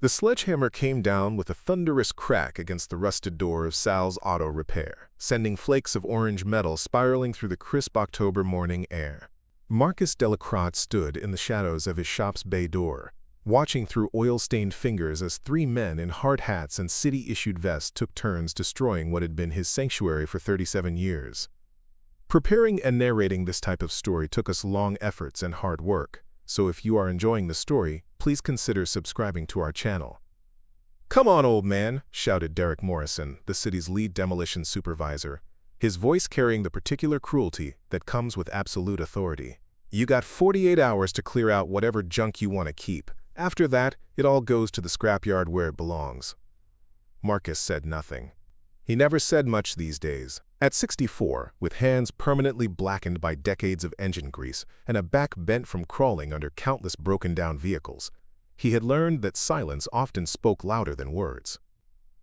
The sledgehammer came down with a thunderous crack against the rusted door of Sal's auto repair, sending flakes of orange metal spiraling through the crisp October morning air. Marcus Delacroix stood in the shadows of his shop's bay door, watching through oil-stained fingers as three men in hard hats and city-issued vests took turns destroying what had been his sanctuary for 37 years. Preparing and narrating this type of story took us long efforts and hard work, so if you are enjoying the story, please consider subscribing to our channel. "Come on, old man," shouted Derek Morrison, the city's lead demolition supervisor, his voice carrying the particular cruelty that comes with absolute authority. "You got 48 hours to clear out whatever junk you want to keep. After that, it all goes to the scrapyard where it belongs." Marcus said nothing. He never said much these days. At 64, with hands permanently blackened by decades of engine grease and a back bent from crawling under countless broken-down vehicles, he had learned that silence often spoke louder than words.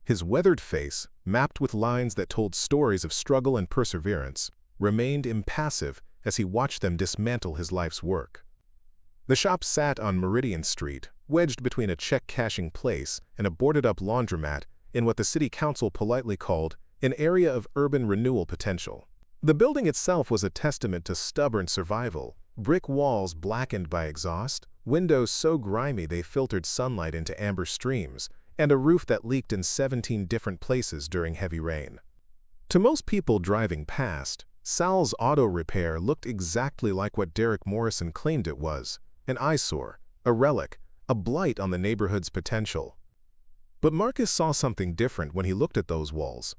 His weathered face, mapped with lines that told stories of struggle and perseverance, remained impassive as he watched them dismantle his life's work. The shop sat on Meridian Street, wedged between a check-cashing place and a boarded-up laundromat in what the city council politely called an area of urban renewal potential. The building itself was a testament to stubborn survival, brick walls blackened by exhaust, windows so grimy they filtered sunlight into amber streams, and a roof that leaked in 17 different places during heavy rain. To most people driving past, Sal's auto repair looked exactly like what Derek Morrison claimed it was, an eyesore, a relic, a blight on the neighborhood's potential. But Marcus saw something different when he looked at those walls.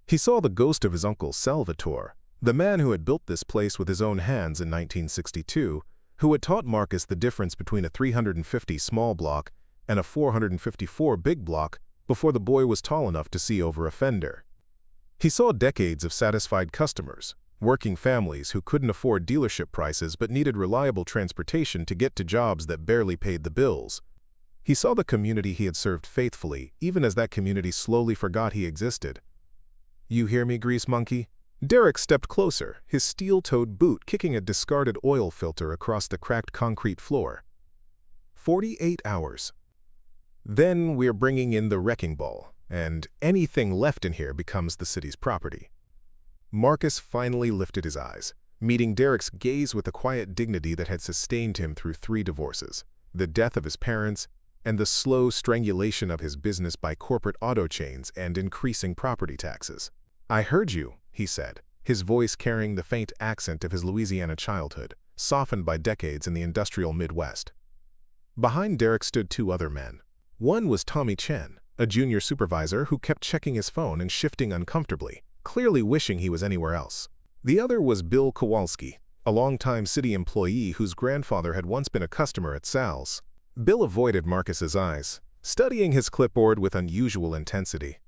He saw the ghost of his uncle Salvatore, the man who had built this place with his own hands in 1962, who had taught Marcus the difference between a 350 small block and a 454 big block before the boy was tall enough to see over a fender. He saw decades of satisfied customers, working families who couldn't afford dealership prices but needed reliable transportation to get to jobs that barely paid the bills. He saw the community he had served faithfully, even as that community slowly forgot he existed. "You hear me, grease monkey?" Derek stepped closer, his steel-toed boot kicking a discarded oil filter across the cracked concrete floor. 48 hours. Then we're bringing in the wrecking ball, and anything left in here becomes the city's property. Marcus finally lifted his eyes, meeting Derek's gaze with the quiet dignity that had sustained him through 3 divorces, the death of his parents, and the slow strangulation of his business by corporate auto chains and increasing property taxes. "I heard you," he said, his voice carrying the faint accent of his Louisiana childhood, softened by decades in the industrial Midwest. Behind Derek stood 2 other men. One was Tommy Chen, a junior supervisor who kept checking his phone and shifting uncomfortably, clearly wishing he was anywhere else. The other was Bill Kowalski, a longtime city employee whose grandfather had once been a customer at Sal's. Bill avoided Marcus's eyes, studying his clipboard with unusual intensity.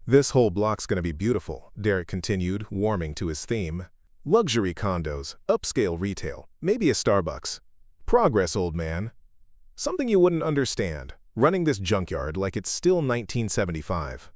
"This whole block's gonna be beautiful," Derek continued, warming to his theme. "Luxury condos, upscale retail, maybe a Starbucks. Progress, old man. Something you wouldn't understand, running this junkyard like it's still 1975.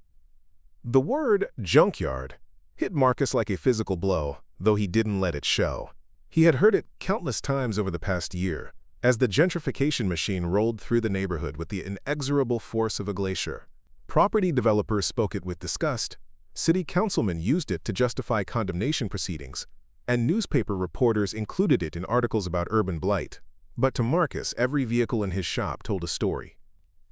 The word junkyard hit Marcus like a physical blow, though he didn't let it show. He had heard it countless times over the past year, as the gentrification machine rolled through the neighborhood with the inexorable force of a glacier. Property developers spoke it with disgust, city councilmen used it to justify condemnation proceedings, and newspaper reporters included it in articles about urban blight. But to Marcus, every vehicle in his shop told a story.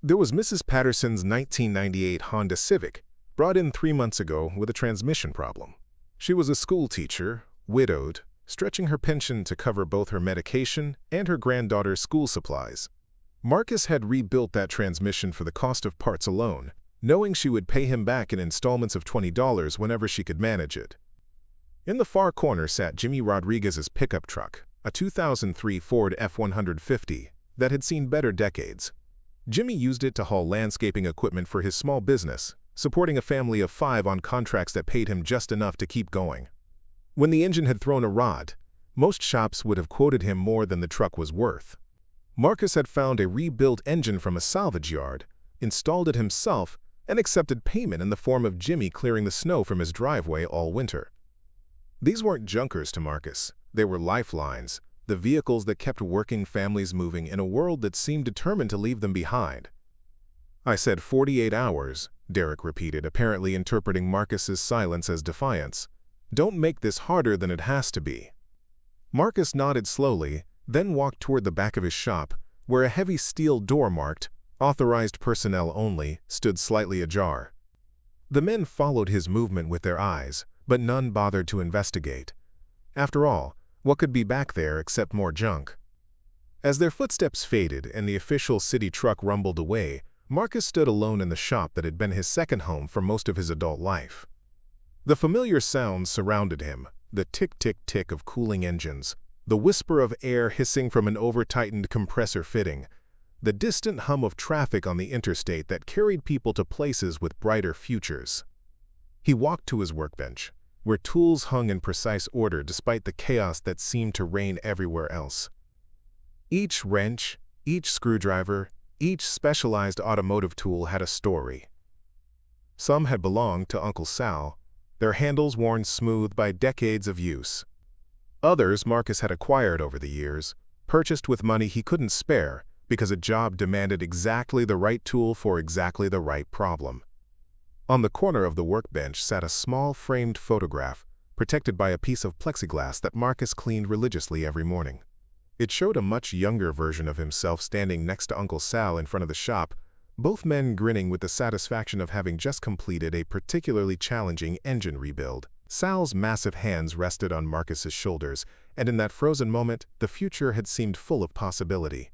There was Mrs. Patterson's 1998 Honda Civic, brought in 3 months ago with a transmission problem. She was a school teacher, widowed, stretching her pension to cover both her medication and her granddaughter's school supplies. Marcus had rebuilt that transmission for the cost of parts alone, knowing she would pay him back in installments of $20 whenever she could manage it. In the far corner sat Jimmy Rodriguez's pickup truck, a 2003 Ford F-150 that had seen better decades. Jimmy used it to haul landscaping equipment for his small business, supporting a family of 5 on contracts that paid him just enough to keep going. When the engine had thrown a rod, most shops would have quoted him more than the truck was worth. Marcus had found a rebuilt engine from a salvage yard, installed it himself, and accepted payment in the form of Jimmy clearing the snow from his driveway all winter. These weren't junkers to Marcus. They were lifelines, the vehicles that kept working families moving in a world that seemed determined to leave them behind. I said 48 hours, Derek repeated, apparently interpreting Marcus's silence as defiance. Don't make this harder than it has to be. Marcus nodded slowly, then walked toward the back of his shop, where a heavy steel door marked, "Authorized personnel only," stood slightly ajar. The men followed his movement with their eyes, but none bothered to investigate. After all, what could be back there except more junk? As their footsteps faded and the official city truck rumbled away, Marcus stood alone in the shop that had been his second home for most of his adult life. The familiar sounds surrounded him, the tick-tick-tick of cooling engines, the whisper of air hissing from an over-tightened compressor fitting, the distant hum of traffic on the interstate that carried people to places with brighter futures. He walked to his workbench, where tools hung in precise order despite the chaos that seemed to reign everywhere else. Each wrench, each screwdriver, each specialized automotive tool had a story. Some had belonged to Uncle Sal, their handles worn smooth by decades of use. Others Marcus had acquired over the years, purchased with money he couldn't spare because a job demanded exactly the right tool for exactly the right problem. On the corner of the workbench sat a small framed photograph, protected by a piece of plexiglass that Marcus cleaned religiously every morning. It showed a much younger version of himself standing next to Uncle Sal in front of the shop, both men grinning with the satisfaction of having just completed a particularly challenging engine rebuild. Sal's massive hands rested on Marcus's shoulders, and in that frozen moment, the future had seemed full of possibility.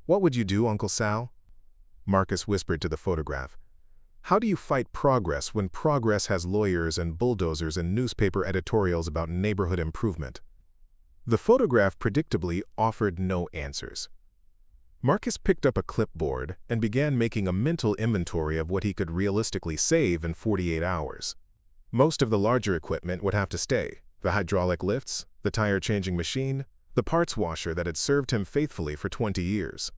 "What would you do, Uncle Sal?" Marcus whispered to the photograph. "How do you fight progress when progress has lawyers and bulldozers and newspaper editorials about neighborhood improvement?" The photograph predictably offered no answers. Marcus picked up a clipboard and began making a mental inventory of what he could realistically save in 48 hours. Most of the larger equipment would have to stay: the hydraulic lifts, the tire-changing machine, the parts washer that had served him faithfully for 20 years.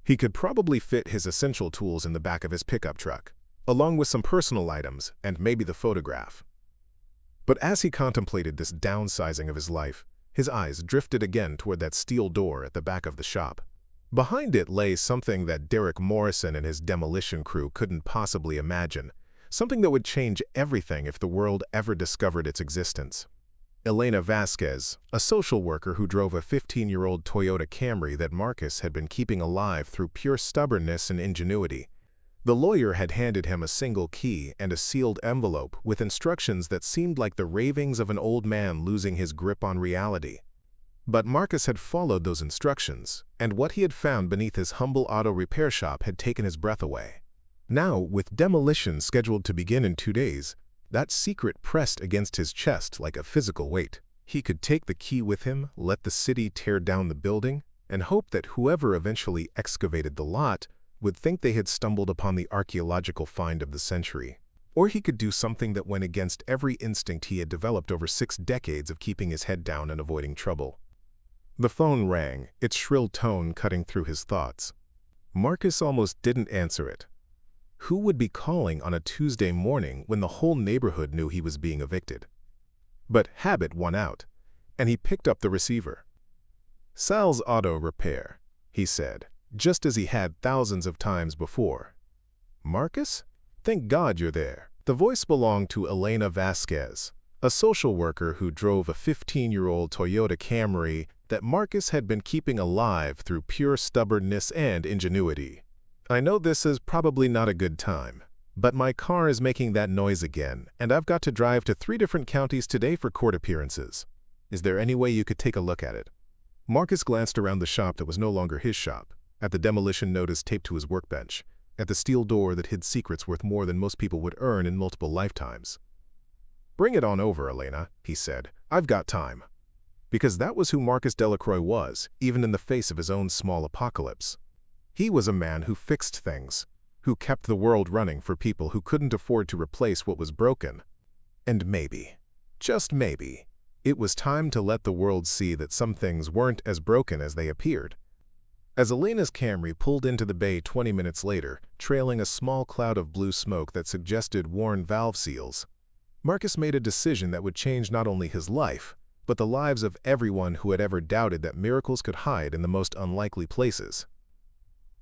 He could probably fit his essential tools in the back of his pickup truck, along with some personal items and maybe the photograph. But as he contemplated this downsizing of his life, his eyes drifted again toward that steel door at the back of the shop. Behind it lay something that Derek Morrison and his demolition crew couldn't possibly imagine, something that would change everything if the world ever discovered its existence. Elena Vasquez, a social worker who drove a 15-year-old Toyota Camry that Marcus had been keeping alive through pure stubbornness and ingenuity. The lawyer had handed him a single key and a sealed envelope with instructions that seemed like the ravings of an old man losing his grip on reality. But Marcus had followed those instructions, and what he had found beneath his humble auto repair shop had taken his breath away. Now, with demolition scheduled to begin in 2 days, that secret pressed against his chest like a physical weight. He could take the key with him, let the city tear down the building, and hope that whoever eventually excavated the lot would think they had stumbled upon the archaeological find of the century. Or he could do something that went against every instinct he had developed over 6 decades of keeping his head down and avoiding trouble. The phone rang, its shrill tone cutting through his thoughts. Marcus almost didn't answer it. Who would be calling on a Tuesday morning when the whole neighborhood knew he was being evicted? But habit won out, and he picked up the receiver. "Sal's Auto Repair," he said, just as he had thousands of times before. "Marcus? Thank God you're there." The voice belonged to Elena Vasquez, a social worker who drove a 15-year-old Toyota Camry that Marcus had been keeping alive through pure stubbornness and ingenuity. "I know this is probably not a good time, but my car is making that noise again, and I've got to drive to 3 different counties today for court appearances. Is there any way you could take a look at it?" Marcus glanced around the shop that was no longer his shop, at the demolition notice taped to his workbench, at the steel door that hid secrets worth more than most people would earn in multiple lifetimes. "Bring it on over, Elena," he said. "I've got time." Because that was who Marcus Delacroix was, even in the face of his own small apocalypse. He was a man who fixed things, who kept the world running for people who couldn't afford to replace what was broken. And maybe, just maybe, it was time to let the world see that some things weren't as broken as they appeared. As Elena's Camry pulled into the bay 20 minutes later, trailing a small cloud of blue smoke that suggested worn valve seals, Marcus made a decision that would change not only his life, but the lives of everyone who had ever doubted that miracles could hide in the most unlikely places.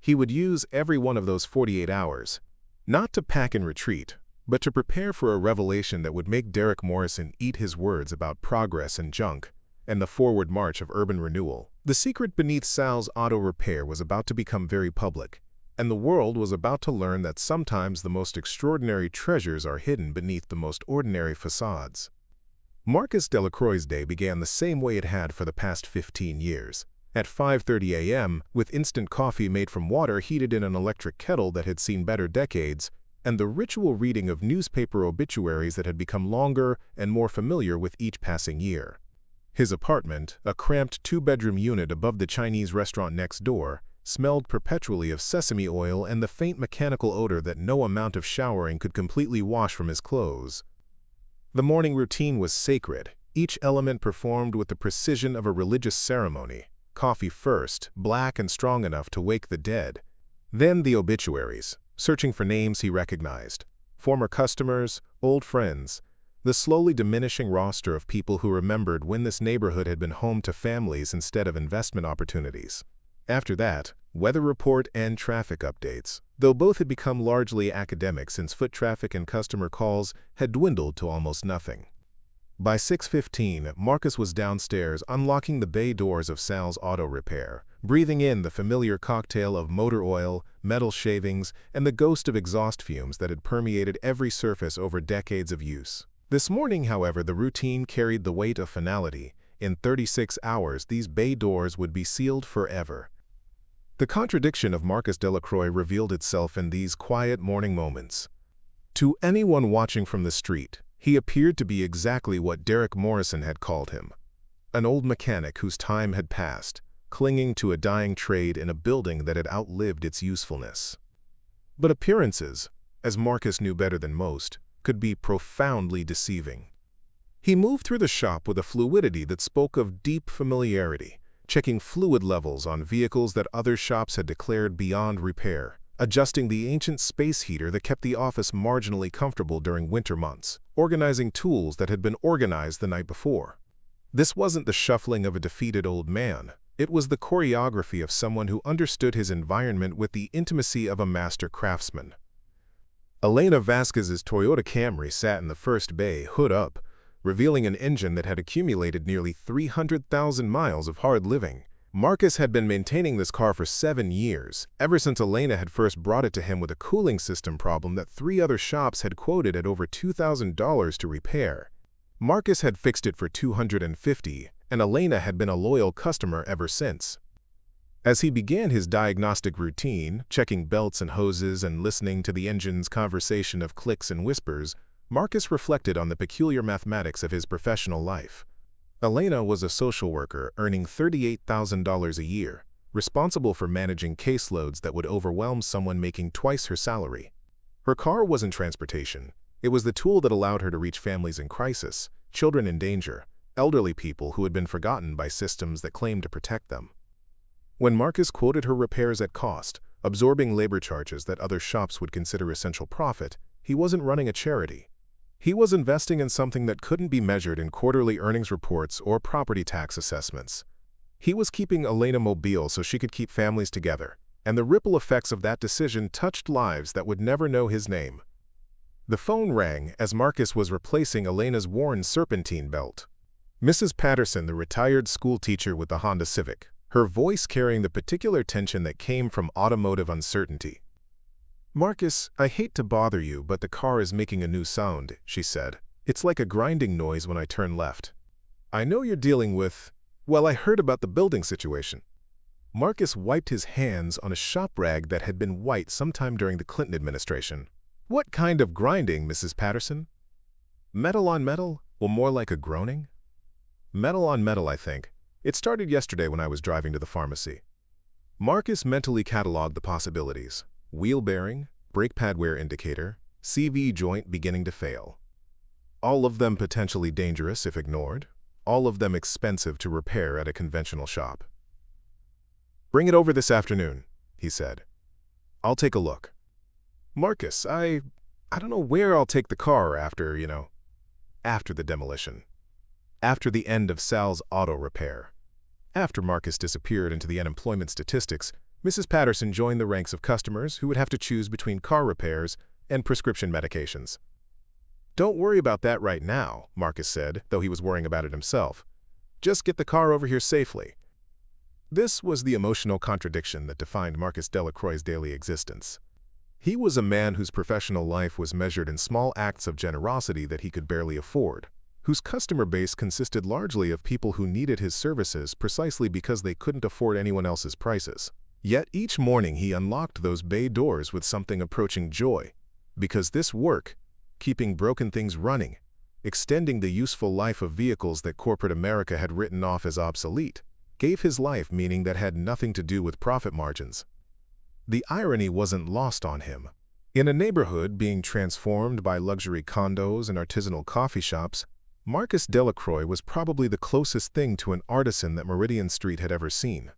He would use every one of those 48 hours, Not to pack and retreat, but to prepare for a revelation that would make Derek Morrison eat his words about progress and junk, and the forward march of urban renewal. The secret beneath Sal's auto repair was about to become very public, and the world was about to learn that sometimes the most extraordinary treasures are hidden beneath the most ordinary facades. Marcus Delacroix's day began the same way it had for the past 15 years. At 5:30 a.m., with instant coffee made from water heated in an electric kettle that had seen better decades, and the ritual reading of newspaper obituaries that had become longer and more familiar with each passing year. His apartment, a cramped two-bedroom unit above the Chinese restaurant next door, smelled perpetually of sesame oil and the faint mechanical odor that no amount of showering could completely wash from his clothes. The morning routine was sacred, each element performed with the precision of a religious ceremony. Coffee first, black and strong enough to wake the dead. Then the obituaries, searching for names he recognized. Former customers, old friends, the slowly diminishing roster of people who remembered when this neighborhood had been home to families instead of investment opportunities. After that, weather report and traffic updates, though both had become largely academic since foot traffic and customer calls had dwindled to almost nothing. By 6:15, Marcus was downstairs unlocking the bay doors of Sal's auto repair, breathing in the familiar cocktail of motor oil, metal shavings, and the ghost of exhaust fumes that had permeated every surface over decades of use. This morning, however, the routine carried the weight of finality. In 36 hours, these bay doors would be sealed forever. The contradiction of Marcus Delacroix revealed itself in these quiet morning moments. To anyone watching from the street, he appeared to be exactly what Derek Morrison had called him, an old mechanic whose time had passed, clinging to a dying trade in a building that had outlived its usefulness. But appearances, as Marcus knew better than most, could be profoundly deceiving. He moved through the shop with a fluidity that spoke of deep familiarity, checking fluid levels on vehicles that other shops had declared beyond repair, adjusting the ancient space heater that kept the office marginally comfortable during winter months, organizing tools that had been organized the night before. This wasn't the shuffling of a defeated old man. It was the choreography of someone who understood his environment with the intimacy of a master craftsman. Elena Vasquez's Toyota Camry sat in the first bay, hood up, revealing an engine that had accumulated nearly 300,000 miles of hard living. Marcus had been maintaining this car for 7 years, ever since Elena had first brought it to him with a cooling system problem that 3 other shops had quoted at over $2,000 to repair. Marcus had fixed it for $250, and Elena had been a loyal customer ever since. As he began his diagnostic routine, checking belts and hoses and listening to the engine's conversation of clicks and whispers, Marcus reflected on the peculiar mathematics of his professional life. Elena was a social worker earning $38,000 a year, responsible for managing caseloads that would overwhelm someone making twice her salary. Her car wasn't transportation. It was the tool that allowed her to reach families in crisis, children in danger, elderly people who had been forgotten by systems that claimed to protect them. When Marcus quoted her repairs at cost, absorbing labor charges that other shops would consider essential profit, he wasn't running a charity. He was investing in something that couldn't be measured in quarterly earnings reports or property tax assessments. He was keeping Elena mobile so she could keep families together, and the ripple effects of that decision touched lives that would never know his name. The phone rang as Marcus was replacing Elena's worn serpentine belt. Mrs. Patterson, the retired school teacher with the Honda Civic, her voice carrying the particular tension that came from automotive uncertainty. "Marcus, I hate to bother you, but the car is making a new sound," she said. "It's like a grinding noise when I turn left. I know you're dealing with, well, I heard about the building situation." Marcus wiped his hands on a shop rag that had been white sometime during the Clinton administration. "What kind of grinding, Mrs. Patterson? Metal on metal, or more like a groaning?" "Metal on metal, I think. It started yesterday when I was driving to the pharmacy." Marcus mentally cataloged the possibilities. Wheel bearing, brake pad wear indicator, CV joint beginning to fail. All of them potentially dangerous if ignored, all of them expensive to repair at a conventional shop. "Bring it over this afternoon," he said. "I'll take a look." "Marcus, I don't know where I'll take the car after, after the demolition. After the end of Sal's auto repair." After Marcus disappeared into the unemployment statistics, Mrs. Patterson joined the ranks of customers who would have to choose between car repairs and prescription medications. "Don't worry about that right now," Marcus said, though he was worrying about it himself. "Just get the car over here safely." This was the emotional contradiction that defined Marcus Delacroix's daily existence. He was a man whose professional life was measured in small acts of generosity that he could barely afford, whose customer base consisted largely of people who needed his services precisely because they couldn't afford anyone else's prices. Yet each morning he unlocked those bay doors with something approaching joy, because this work, keeping broken things running, extending the useful life of vehicles that corporate America had written off as obsolete, gave his life meaning that had nothing to do with profit margins. The irony wasn't lost on him. In a neighborhood being transformed by luxury condos and artisanal coffee shops, Marcus Delacroix was probably the closest thing to an artisan that Meridian Street had ever seen.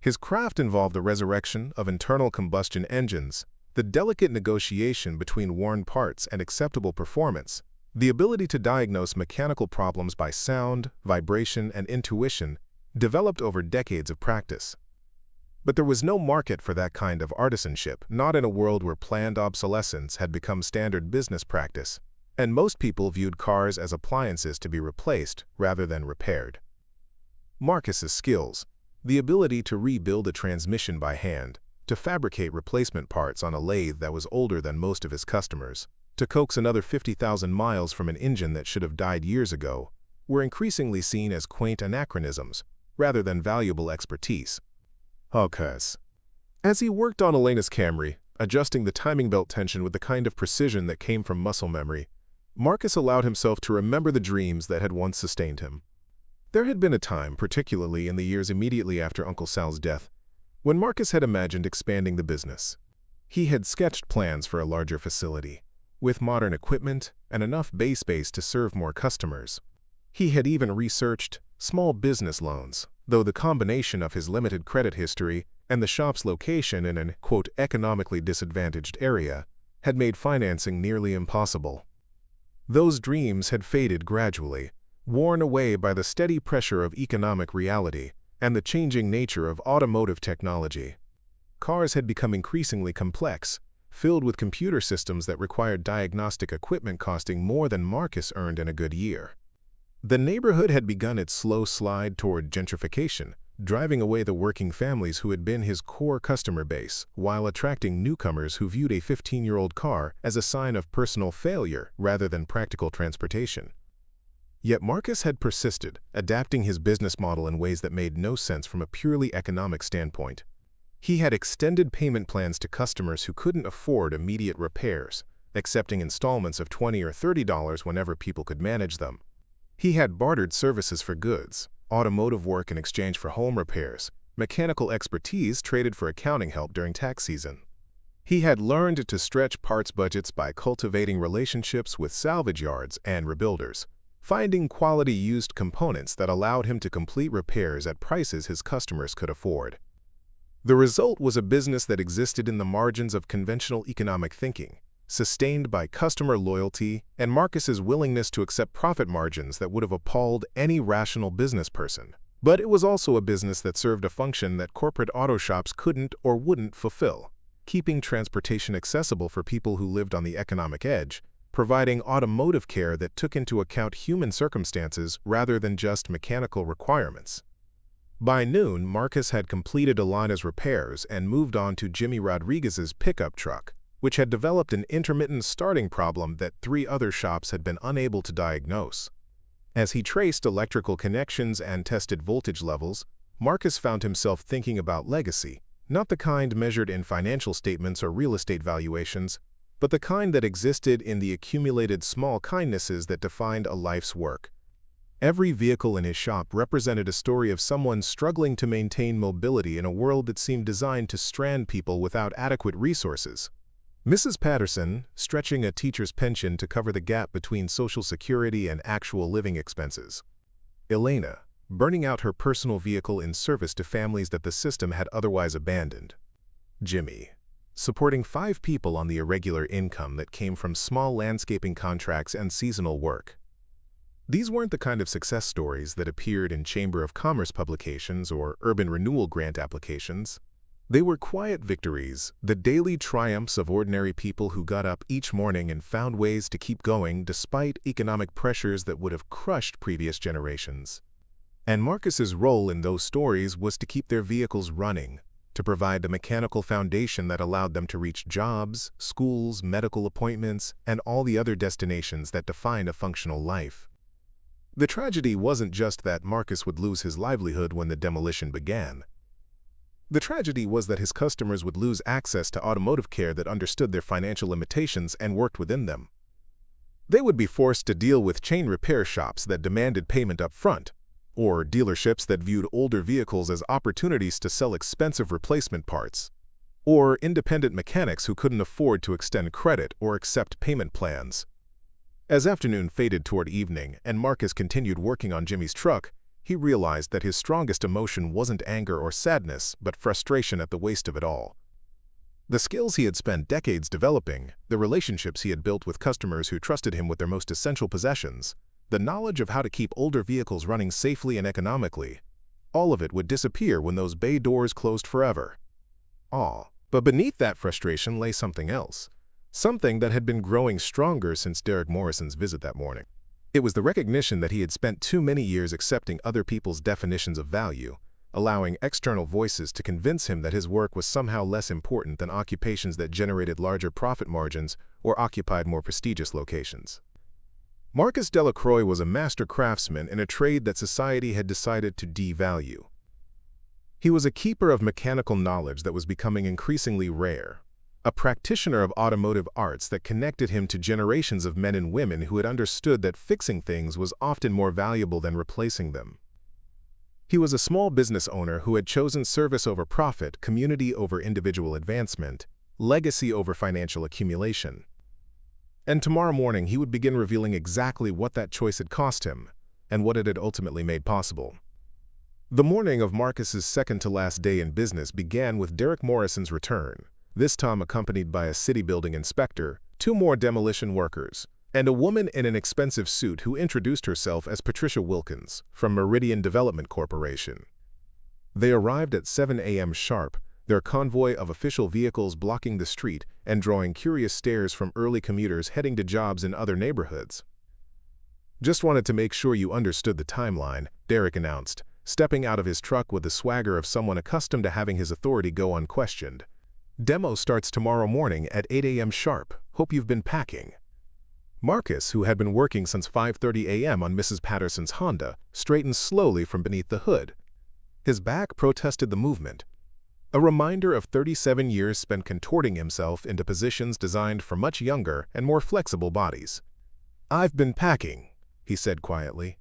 His craft involved the resurrection of internal combustion engines, the delicate negotiation between worn parts and acceptable performance, the ability to diagnose mechanical problems by sound, vibration, and intuition, developed over decades of practice. But there was no market for that kind of artisanship, not in a world where planned obsolescence had become standard business practice, and most people viewed cars as appliances to be replaced rather than repaired. Marcus's skills, the ability to rebuild a transmission by hand, to fabricate replacement parts on a lathe that was older than most of his customers, to coax another 50,000 miles from an engine that should have died years ago, were increasingly seen as quaint anachronisms rather than valuable expertise. As he worked on Elena's Camry, adjusting the timing belt tension with the kind of precision that came from muscle memory, Marcus allowed himself to remember the dreams that had once sustained him. There had been a time, particularly in the years immediately after Uncle Sal's death, when Marcus had imagined expanding the business. He had sketched plans for a larger facility, with modern equipment and enough bay space to serve more customers. He had even researched small business loans, though the combination of his limited credit history and the shop's location in an, quote, economically disadvantaged area had made financing nearly impossible. Those dreams had faded gradually, worn away by the steady pressure of economic reality and the changing nature of automotive technology. Cars had become increasingly complex, filled with computer systems that required diagnostic equipment costing more than Marcus earned in a good year. The neighborhood had begun its slow slide toward gentrification, driving away the working families who had been his core customer base, while attracting newcomers who viewed a 15-year-old car as a sign of personal failure rather than practical transportation. Yet Marcus had persisted, adapting his business model in ways that made no sense from a purely economic standpoint. He had extended payment plans to customers who couldn't afford immediate repairs, accepting installments of $20 or $30 whenever people could manage them. He had bartered services for goods, automotive work in exchange for home repairs, mechanical expertise traded for accounting help during tax season. He had learned to stretch parts budgets by cultivating relationships with salvage yards and rebuilders, finding quality used components that allowed him to complete repairs at prices his customers could afford. The result was a business that existed in the margins of conventional economic thinking, sustained by customer loyalty and Marcus's willingness to accept profit margins that would have appalled any rational business person. But it was also a business that served a function that corporate auto shops couldn't or wouldn't fulfill, keeping transportation accessible for people who lived on the economic edge, providing automotive care that took into account human circumstances rather than just mechanical requirements. By noon, Marcus had completed Alana's repairs and moved on to Jimmy Rodriguez's pickup truck, which had developed an intermittent starting problem that 3 other shops had been unable to diagnose. As he traced electrical connections and tested voltage levels, Marcus found himself thinking about legacy, not the kind measured in financial statements or real estate valuations, but the kind that existed in the accumulated small kindnesses that defined a life's work. Every vehicle in his shop represented a story of someone struggling to maintain mobility in a world that seemed designed to strand people without adequate resources. Mrs. Patterson, stretching a teacher's pension to cover the gap between Social Security and actual living expenses. Elena, burning out her personal vehicle in service to families that the system had otherwise abandoned. Jimmy, supporting 5 people on the irregular income that came from small landscaping contracts and seasonal work. These weren't the kind of success stories that appeared in Chamber of Commerce publications or urban renewal grant applications. They were quiet victories, the daily triumphs of ordinary people who got up each morning and found ways to keep going despite economic pressures that would have crushed previous generations. And Marcus's role in those stories was to keep their vehicles running, to provide the mechanical foundation that allowed them to reach jobs, schools, medical appointments, and all the other destinations that define a functional life. The tragedy wasn't just that Marcus would lose his livelihood when the demolition began. The tragedy was that his customers would lose access to automotive care that understood their financial limitations and worked within them. They would be forced to deal with chain repair shops that demanded payment up front, or dealerships that viewed older vehicles as opportunities to sell expensive replacement parts, or independent mechanics who couldn't afford to extend credit or accept payment plans. As afternoon faded toward evening and Marcus continued working on Jimmy's truck, he realized that his strongest emotion wasn't anger or sadness, but frustration at the waste of it all. The skills he had spent decades developing, the relationships he had built with customers who trusted him with their most essential possessions, the knowledge of how to keep older vehicles running safely and economically, all of it would disappear when those bay doors closed forever. But beneath that frustration lay something else, something that had been growing stronger since Derek Morrison's visit that morning. It was the recognition that he had spent too many years accepting other people's definitions of value, allowing external voices to convince him that his work was somehow less important than occupations that generated larger profit margins or occupied more prestigious locations. Marcus Delacroix was a master craftsman in a trade that society had decided to devalue. He was a keeper of mechanical knowledge that was becoming increasingly rare, a practitioner of automotive arts that connected him to generations of men and women who had understood that fixing things was often more valuable than replacing them. He was a small business owner who had chosen service over profit, community over individual advancement, legacy over financial accumulation. And tomorrow morning he would begin revealing exactly what that choice had cost him and what it had ultimately made possible. The morning of Marcus's second-to-last day in business began with Derek Morrison's return, this time accompanied by a city building inspector, 2 more demolition workers, and a woman in an expensive suit who introduced herself as Patricia Wilkins from Meridian Development Corporation. They arrived at 7 a.m. sharp, their convoy of official vehicles blocking the street and drawing curious stares from early commuters heading to jobs in other neighborhoods. "Just wanted to make sure you understood the timeline," Derek announced, stepping out of his truck with the swagger of someone accustomed to having his authority go unquestioned. "Demo starts tomorrow morning at 8 a.m. sharp. Hope you've been packing." Marcus, who had been working since 5:30 a.m. on Mrs. Patterson's Honda, straightened slowly from beneath the hood. His back protested the movement, a reminder of 37 years spent contorting himself into positions designed for much younger and more flexible bodies. "I've been packing," he said quietly.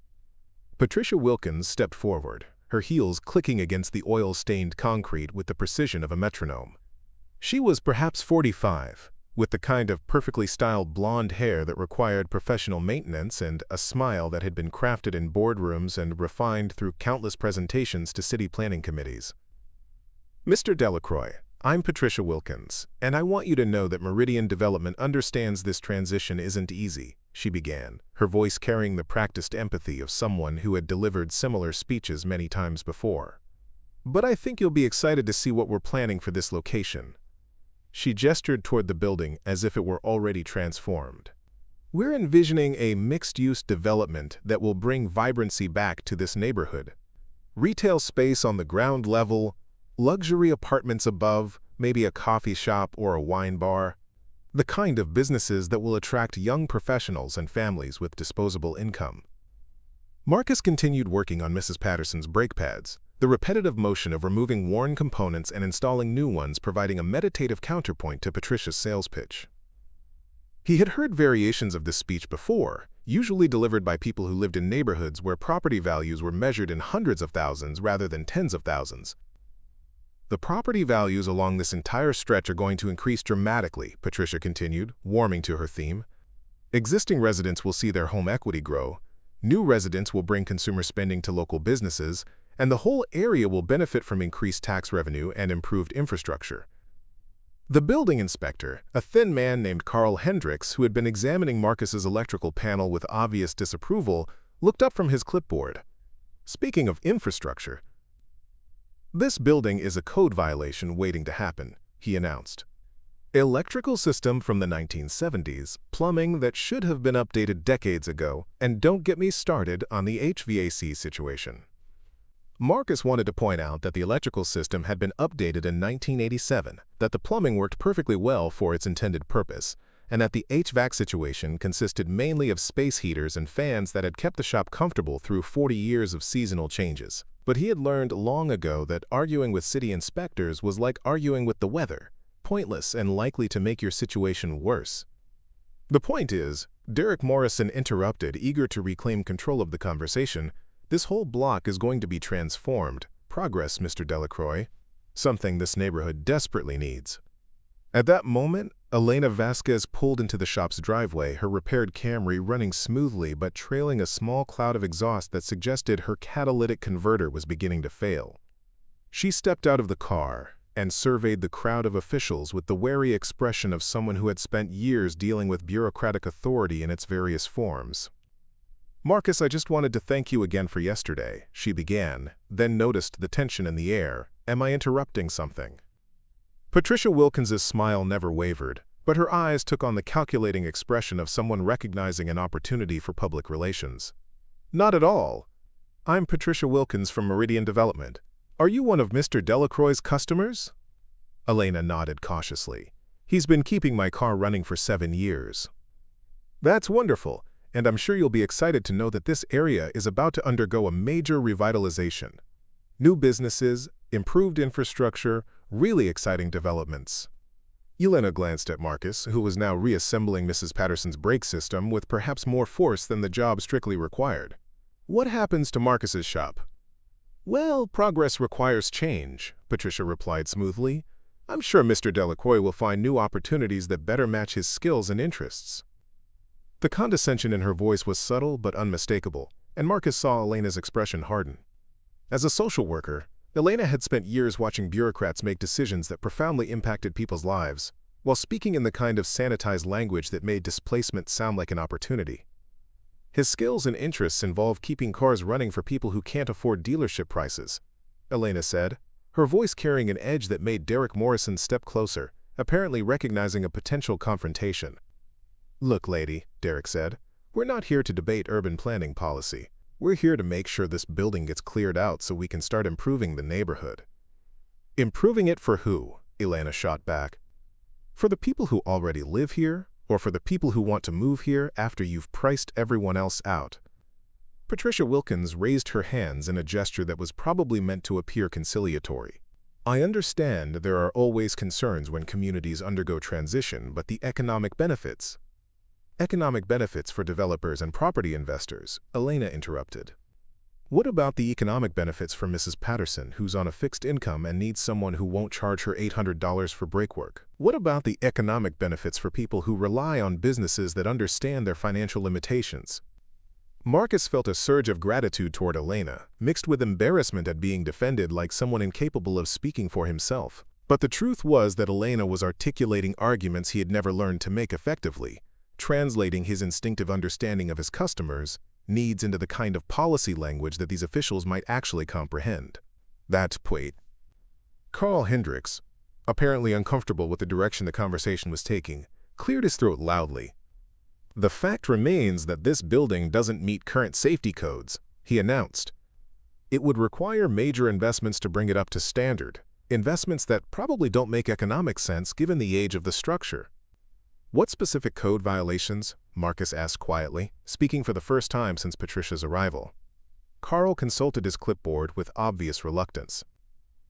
Patricia Wilkins stepped forward, her heels clicking against the oil-stained concrete with the precision of a metronome. She was perhaps 45, with the kind of perfectly styled blonde hair that required professional maintenance and a smile that had been crafted in boardrooms and refined through countless presentations to city planning committees. "Mr. Delacroix, I'm Patricia Wilkins, and I want you to know that Meridian Development understands this transition isn't easy," she began, her voice carrying the practiced empathy of someone who had delivered similar speeches many times before. "But I think you'll be excited to see what we're planning for this location." She gestured toward the building as if it were already transformed. "We're envisioning a mixed-use development that will bring vibrancy back to this neighborhood. Retail space on the ground level, luxury apartments above, maybe a coffee shop or a wine bar. The kind of businesses that will attract young professionals and families with disposable income." Marcus continued working on Mrs. Patterson's brake pads, the repetitive motion of removing worn components and installing new ones providing a meditative counterpoint to Patricia's sales pitch. He had heard variations of this speech before, usually delivered by people who lived in neighborhoods where property values were measured in hundreds of thousands rather than tens of thousands. "The property values along this entire stretch are going to increase dramatically," Patricia continued, warming to her theme. "Existing residents will see their home equity grow, new residents will bring consumer spending to local businesses, and the whole area will benefit from increased tax revenue and improved infrastructure." The building inspector, a thin man named Carl Hendricks, who had been examining Marcus's electrical panel with obvious disapproval, looked up from his clipboard. "Speaking of infrastructure, "This building is a code violation waiting to happen," he announced. "Electrical system from the 1970s, plumbing that should have been updated decades ago, and don't get me started on the HVAC situation." Marcus wanted to point out that the electrical system had been updated in 1987, that the plumbing worked perfectly well for its intended purpose, and that the HVAC situation consisted mainly of space heaters and fans that had kept the shop comfortable through 40 years of seasonal changes. But he had learned long ago that arguing with city inspectors was like arguing with the weather, pointless and likely to make your situation worse. "The point is," Derek Morrison interrupted, eager to reclaim control of the conversation, "this whole block is going to be transformed. Progress, Mr. Delacroix. Something this neighborhood desperately needs." At that moment, Elena Vasquez pulled into the shop's driveway, her repaired Camry running smoothly but trailing a small cloud of exhaust that suggested her catalytic converter was beginning to fail. She stepped out of the car and surveyed the crowd of officials with the wary expression of someone who had spent years dealing with bureaucratic authority in its various forms. "Marcus, I just wanted to thank you again for yesterday," she began, then noticed the tension in the air. "Am I interrupting something?" Patricia Wilkins's smile never wavered, but her eyes took on the calculating expression of someone recognizing an opportunity for public relations. "Not at all. I'm Patricia Wilkins from Meridian Development. Are you one of Mr. Delacroix's customers?" Elena nodded cautiously. "He's been keeping my car running for 7 years." "That's wonderful, and I'm sure you'll be excited to know that this area is about to undergo a major revitalization. New businesses, improved infrastructure, really exciting developments." Elena glanced at Marcus, who was now reassembling Mrs. Patterson's brake system with perhaps more force than the job strictly required. "What happens to Marcus's shop?" "Well, progress requires change," Patricia replied smoothly. "I'm sure Mr. Delacroix will find new opportunities that better match his skills and interests." The condescension in her voice was subtle but unmistakable, and Marcus saw Elena's expression harden. As a social worker, Elena had spent years watching bureaucrats make decisions that profoundly impacted people's lives, while speaking in the kind of sanitized language that made displacement sound like an opportunity. "His skills and interests involve keeping cars running for people who can't afford dealership prices," Elena said, her voice carrying an edge that made Derek Morrison step closer, apparently recognizing a potential confrontation. "Look, lady," Derek said, "we're not here to debate urban planning policy. We're here to make sure this building gets cleared out so we can start improving the neighborhood." "Improving it for who?" Elena shot back. "For the people who already live here, or for the people who want to move here after you've priced everyone else out?" Patricia Wilkins raised her hands in a gesture that was probably meant to appear conciliatory. "I understand there are always concerns when communities undergo transition, but the economic benefits—" "Economic benefits for developers and property investors," Elena interrupted. "What about the economic benefits for Mrs. Patterson, who's on a fixed income and needs someone who won't charge her $800 for brake work? What about the economic benefits for people who rely on businesses that understand their financial limitations?" Marcus felt a surge of gratitude toward Elena, mixed with embarrassment at being defended like someone incapable of speaking for himself. But the truth was that Elena was articulating arguments he had never learned to make effectively, translating his instinctive understanding of his customers' needs into the kind of policy language that these officials might actually comprehend. Wait. Carl Hendricks, apparently uncomfortable with the direction the conversation was taking, cleared his throat loudly. "The fact remains that this building doesn't meet current safety codes," he announced. "It would require major investments to bring it up to standard, investments that probably don't make economic sense given the age of the structure." "What specific code violations?" Marcus asked quietly, speaking for the first time since Patricia's arrival. Carl consulted his clipboard with obvious reluctance.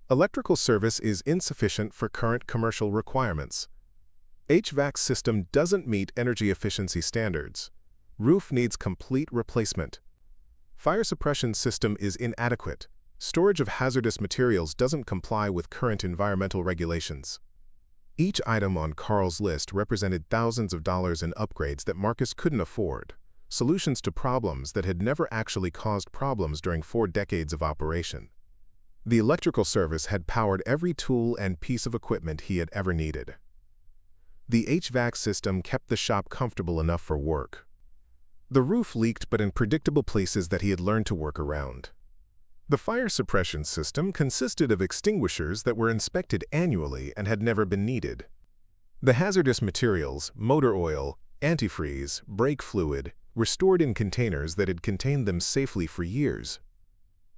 "Electrical service is insufficient for current commercial requirements. HVAC system doesn't meet energy efficiency standards. Roof needs complete replacement. Fire suppression system is inadequate. Storage of hazardous materials doesn't comply with current environmental regulations." Each item on Carl's list represented thousands of dollars in upgrades that Marcus couldn't afford, solutions to problems that had never actually caused problems during 4 decades of operation. The electrical service had powered every tool and piece of equipment he had ever needed. The HVAC system kept the shop comfortable enough for work. The roof leaked, but in predictable places that he had learned to work around. The fire suppression system consisted of extinguishers that were inspected annually and had never been needed. The hazardous materials, motor oil, antifreeze, brake fluid, were stored in containers that had contained them safely for years.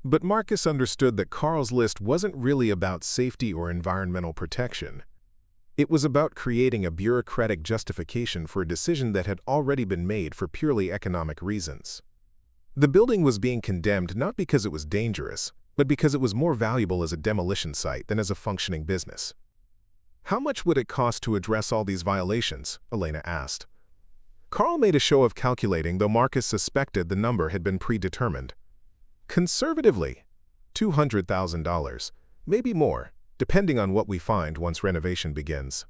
But Marcus understood that Carl's list wasn't really about safety or environmental protection. It was about creating a bureaucratic justification for a decision that had already been made for purely economic reasons. The building was being condemned not because it was dangerous, but because it was more valuable as a demolition site than as a functioning business. "How much would it cost to address all these violations?" Elena asked. Carl made a show of calculating, though Marcus suspected the number had been predetermined. Conservatively, $200,000, maybe more, depending on what we find once renovation begins.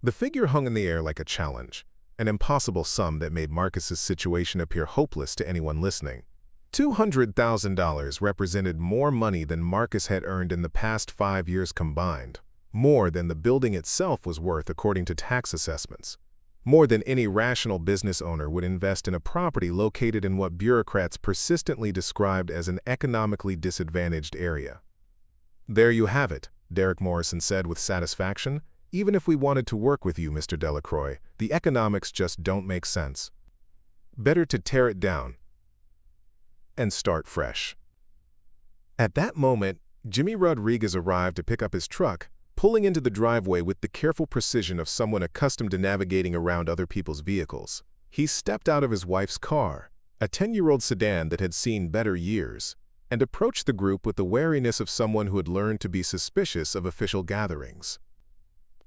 The figure hung in the air like a challenge, an impossible sum that made Marcus's situation appear hopeless to anyone listening. $200,000 represented more money than Marcus had earned in the past 5 years combined, more than the building itself was worth according to tax assessments, more than any rational business owner would invest in a property located in what bureaucrats persistently described as an economically disadvantaged area. "There you have it," Derek Morrison said with satisfaction. "Even if we wanted to work with you, Mr. Delacroix, the economics just don't make sense. Better to tear it down and start fresh." At that moment, Jimmy Rodriguez arrived to pick up his truck, pulling into the driveway with the careful precision of someone accustomed to navigating around other people's vehicles. He stepped out of his wife's car, a 10-year-old sedan that had seen better years, and approached the group with the wariness of someone who had learned to be suspicious of official gatherings.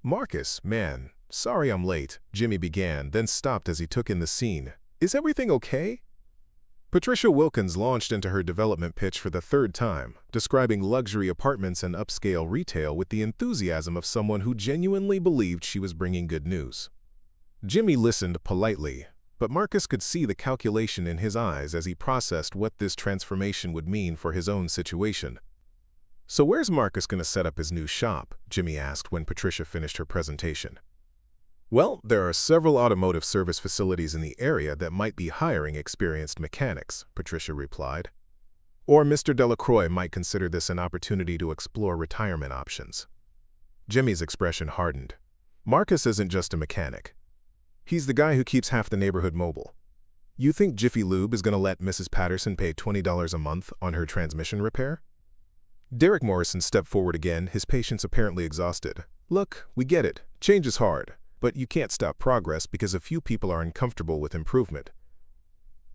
"Marcus, man, sorry I'm late," Jimmy began, then stopped as he took in the scene. "Is everything okay?" Patricia Wilkins launched into her development pitch for the third time, describing luxury apartments and upscale retail with the enthusiasm of someone who genuinely believed she was bringing good news. Jimmy listened politely, but Marcus could see the calculation in his eyes as he processed what this transformation would mean for his own situation. "So where's Marcus going to set up his new shop?" Jimmy asked when Patricia finished her presentation. "Well, there are several automotive service facilities in the area that might be hiring experienced mechanics," Patricia replied. "Or Mr. Delacroix might consider this an opportunity to explore retirement options." Jimmy's expression hardened. Marcus isn't just a mechanic. He's the guy who keeps half the neighborhood mobile. You think Jiffy Lube is going to let Mrs. Patterson pay $20 a month on her transmission repair? Derek Morrison stepped forward again, his patience apparently exhausted. "Look, we get it. Change is hard. But you can't stop progress because a few people are uncomfortable with improvement."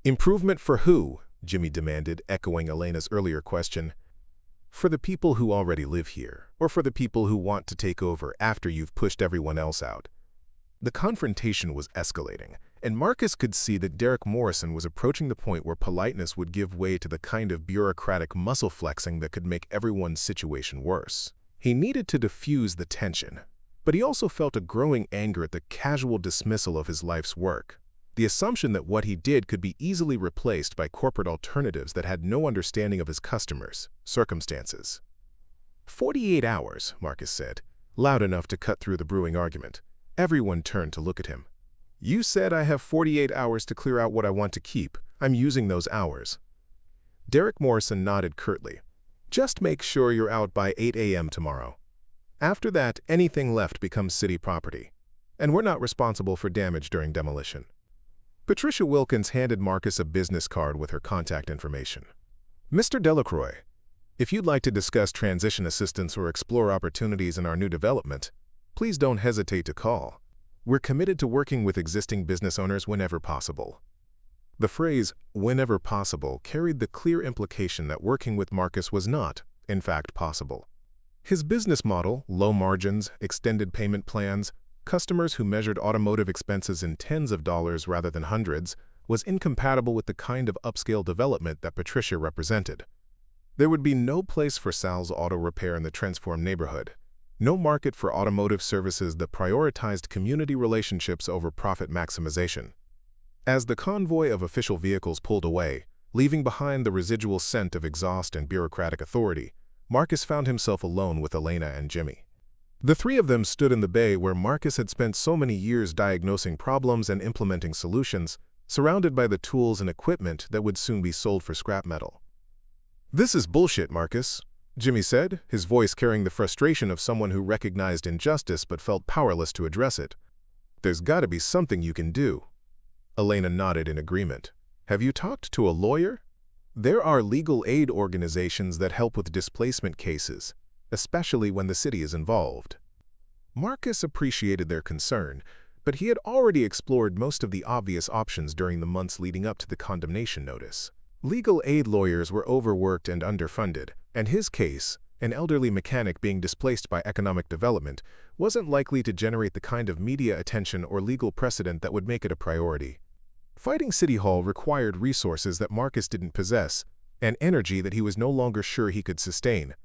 "Improvement for who?" Jimmy demanded, echoing Elena's earlier question. "For the people who already live here, or for the people who want to take over after you've pushed everyone else out?" The confrontation was escalating, and Marcus could see that Derek Morrison was approaching the point where politeness would give way to the kind of bureaucratic muscle flexing that could make everyone's situation worse. He needed to diffuse the tension, but he also felt a growing anger at the casual dismissal of his life's work, the assumption that what he did could be easily replaced by corporate alternatives that had no understanding of his customers' circumstances. 48 hours, Marcus said, loud enough to cut through the brewing argument. Everyone turned to look at him. "You said I have 48 hours to clear out what I want to keep. I'm using those hours." Derek Morrison nodded curtly. "Just make sure you're out by 8 a.m. tomorrow. After that, anything left becomes city property, and we're not responsible for damage during demolition." Patricia Wilkins handed Marcus a business card with her contact information. "Mr. Delacroix, if you'd like to discuss transition assistance or explore opportunities in our new development, please don't hesitate to call. We're committed to working with existing business owners whenever possible." The phrase, "whenever possible," carried the clear implication that working with Marcus was not, in fact, possible. His business model, low margins, extended payment plans, customers who measured automotive expenses in tens of dollars rather than hundreds, was incompatible with the kind of upscale development that Patricia represented. There would be no place for Sal's auto repair in the transformed neighborhood, no market for automotive services that prioritized community relationships over profit maximization. As the convoy of official vehicles pulled away, leaving behind the residual scent of exhaust and bureaucratic authority, Marcus found himself alone with Elena and Jimmy. The three of them stood in the bay where Marcus had spent so many years diagnosing problems and implementing solutions, surrounded by the tools and equipment that would soon be sold for scrap metal. "This is bullshit, Marcus," Jimmy said, his voice carrying the frustration of someone who recognized injustice but felt powerless to address it. "There's gotta be something you can do." Elena nodded in agreement. "Have you talked to a lawyer?" "There are legal aid organizations that help with displacement cases, especially when the city is involved." Marcus appreciated their concern, but he had already explored most of the obvious options during the months leading up to the condemnation notice. Legal aid lawyers were overworked and underfunded, and his case, an elderly mechanic being displaced by economic development, wasn't likely to generate the kind of media attention or legal precedent that would make it a priority. Fighting City Hall required resources that Marcus didn't possess, and energy that he was no longer sure he could sustain.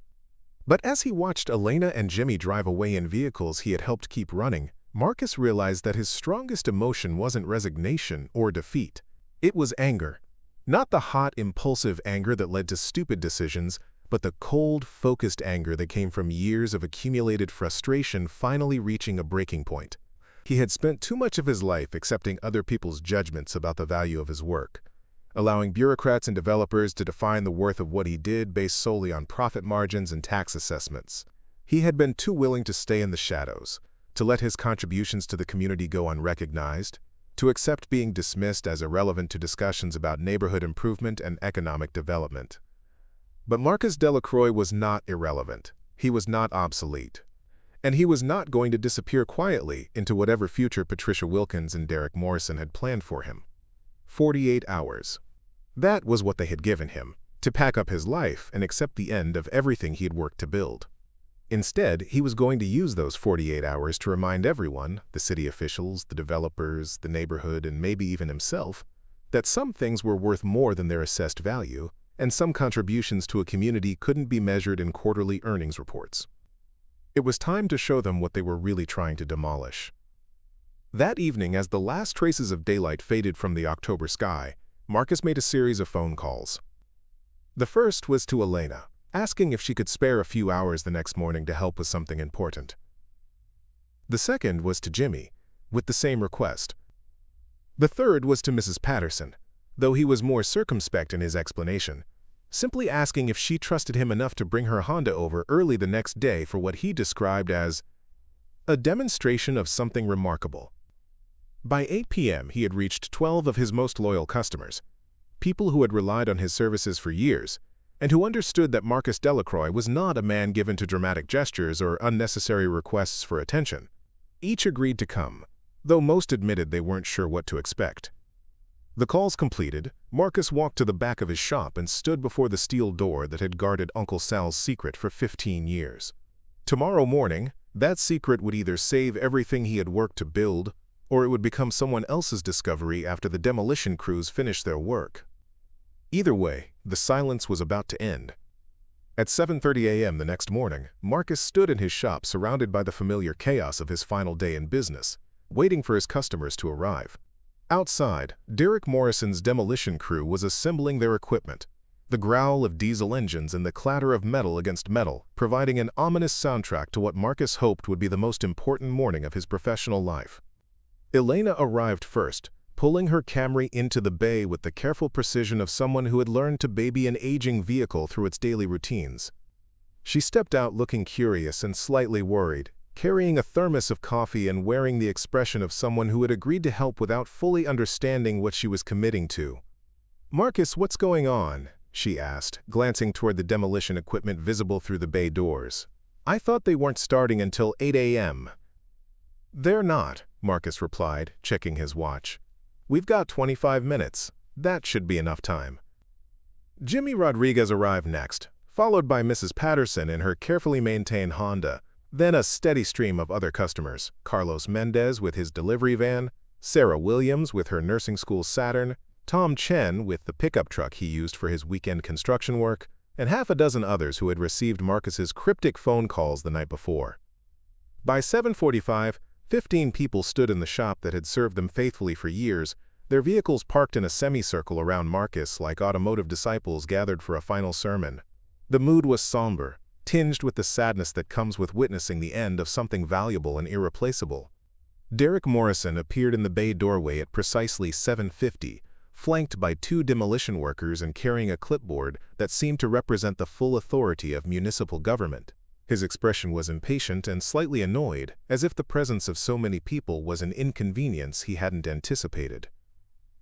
But as he watched Elena and Jimmy drive away in vehicles he had helped keep running, Marcus realized that his strongest emotion wasn't resignation or defeat. It was anger. Not the hot, impulsive anger that led to stupid decisions, but the cold, focused anger that came from years of accumulated frustration finally reaching a breaking point. He had spent too much of his life accepting other people's judgments about the value of his work, allowing bureaucrats and developers to define the worth of what he did based solely on profit margins and tax assessments. He had been too willing to stay in the shadows, to let his contributions to the community go unrecognized, to accept being dismissed as irrelevant to discussions about neighborhood improvement and economic development. But Marcus Delacroix was not irrelevant. He was not obsolete. And he was not going to disappear quietly into whatever future Patricia Wilkins and Derek Morrison had planned for him. 48 hours. That was what they had given him, to pack up his life and accept the end of everything he had worked to build. Instead, he was going to use those 48 hours to remind everyone, the city officials, the developers, the neighborhood, and maybe even himself, that some things were worth more than their assessed value, and some contributions to a community couldn't be measured in quarterly earnings reports. It was time to show them what they were really trying to demolish. That evening, as the last traces of daylight faded from the October sky, Marcus made a series of phone calls. The first was to Elena, asking if she could spare a few hours the next morning to help with something important. The second was to Jimmy, with the same request. The third was to Mrs. Patterson, though he was more circumspect in his explanation, simply asking if she trusted him enough to bring her Honda over early the next day for what he described as a demonstration of something remarkable. By 8 p.m., he had reached 12 of his most loyal customers, people who had relied on his services for years, and who understood that Marcus Delacroix was not a man given to dramatic gestures or unnecessary requests for attention. Each agreed to come, though most admitted they weren't sure what to expect. The calls completed, Marcus walked to the back of his shop and stood before the steel door that had guarded Uncle Sal's secret for 15 years. Tomorrow morning, that secret would either save everything he had worked to build, or it would become someone else's discovery after the demolition crews finished their work. Either way, the silence was about to end. At 7:30 a.m. the next morning, Marcus stood in his shop surrounded by the familiar chaos of his final day in business, waiting for his customers to arrive. Outside, Derek Morrison's demolition crew was assembling their equipment, the growl of diesel engines and the clatter of metal against metal, providing an ominous soundtrack to what Marcus hoped would be the most important morning of his professional life. Elena arrived first, pulling her Camry into the bay with the careful precision of someone who had learned to baby an aging vehicle through its daily routines. She stepped out looking curious and slightly worried, carrying a thermos of coffee and wearing the expression of someone who had agreed to help without fully understanding what she was committing to. "Marcus, what's going on?" she asked, glancing toward the demolition equipment visible through the bay doors. "I thought they weren't starting until 8 a.m. "They're not," Marcus replied, checking his watch. "We've got 25 minutes. That should be enough time." Jimmy Rodriguez arrived next, followed by Mrs. Patterson in her carefully maintained Honda, then a steady stream of other customers, Carlos Mendez with his delivery van, Sarah Williams with her nursing school Saturn, Tom Chen with the pickup truck he used for his weekend construction work, and half a dozen others who had received Marcus's cryptic phone calls the night before. By 7:45, 15 people stood in the shop that had served them faithfully for years, their vehicles parked in a semicircle around Marcus like automotive disciples gathered for a final sermon. The mood was somber, tinged with the sadness that comes with witnessing the end of something valuable and irreplaceable. Derek Morrison appeared in the bay doorway at precisely 7:50, flanked by 2 demolition workers and carrying a clipboard that seemed to represent the full authority of municipal government. His expression was impatient and slightly annoyed, as if the presence of so many people was an inconvenience he hadn't anticipated.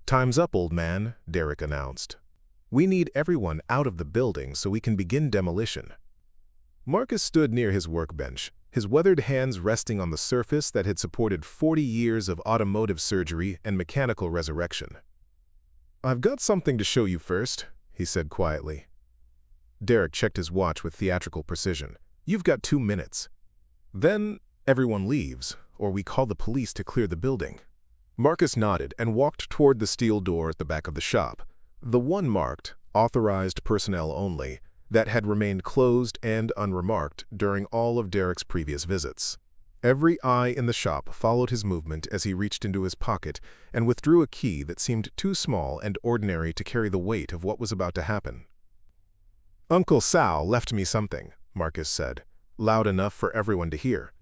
"Time's up, old man," Derek announced. "We need everyone out of the building so we can begin demolition." Marcus stood near his workbench, his weathered hands resting on the surface that had supported 40 years of automotive surgery and mechanical resurrection. "I've got something to show you first," he said quietly. Derek checked his watch with theatrical precision. "You've got 2 minutes. Then everyone leaves, or we call the police to clear the building." Marcus nodded and walked toward the steel door at the back of the shop, the one marked, "Authorized personnel only," that had remained closed and unremarked during all of Derek's previous visits. Every eye in the shop followed his movement as he reached into his pocket and withdrew a key that seemed too small and ordinary to carry the weight of what was about to happen. "Uncle Sal left me something," Marcus said, loud enough for everyone to hear.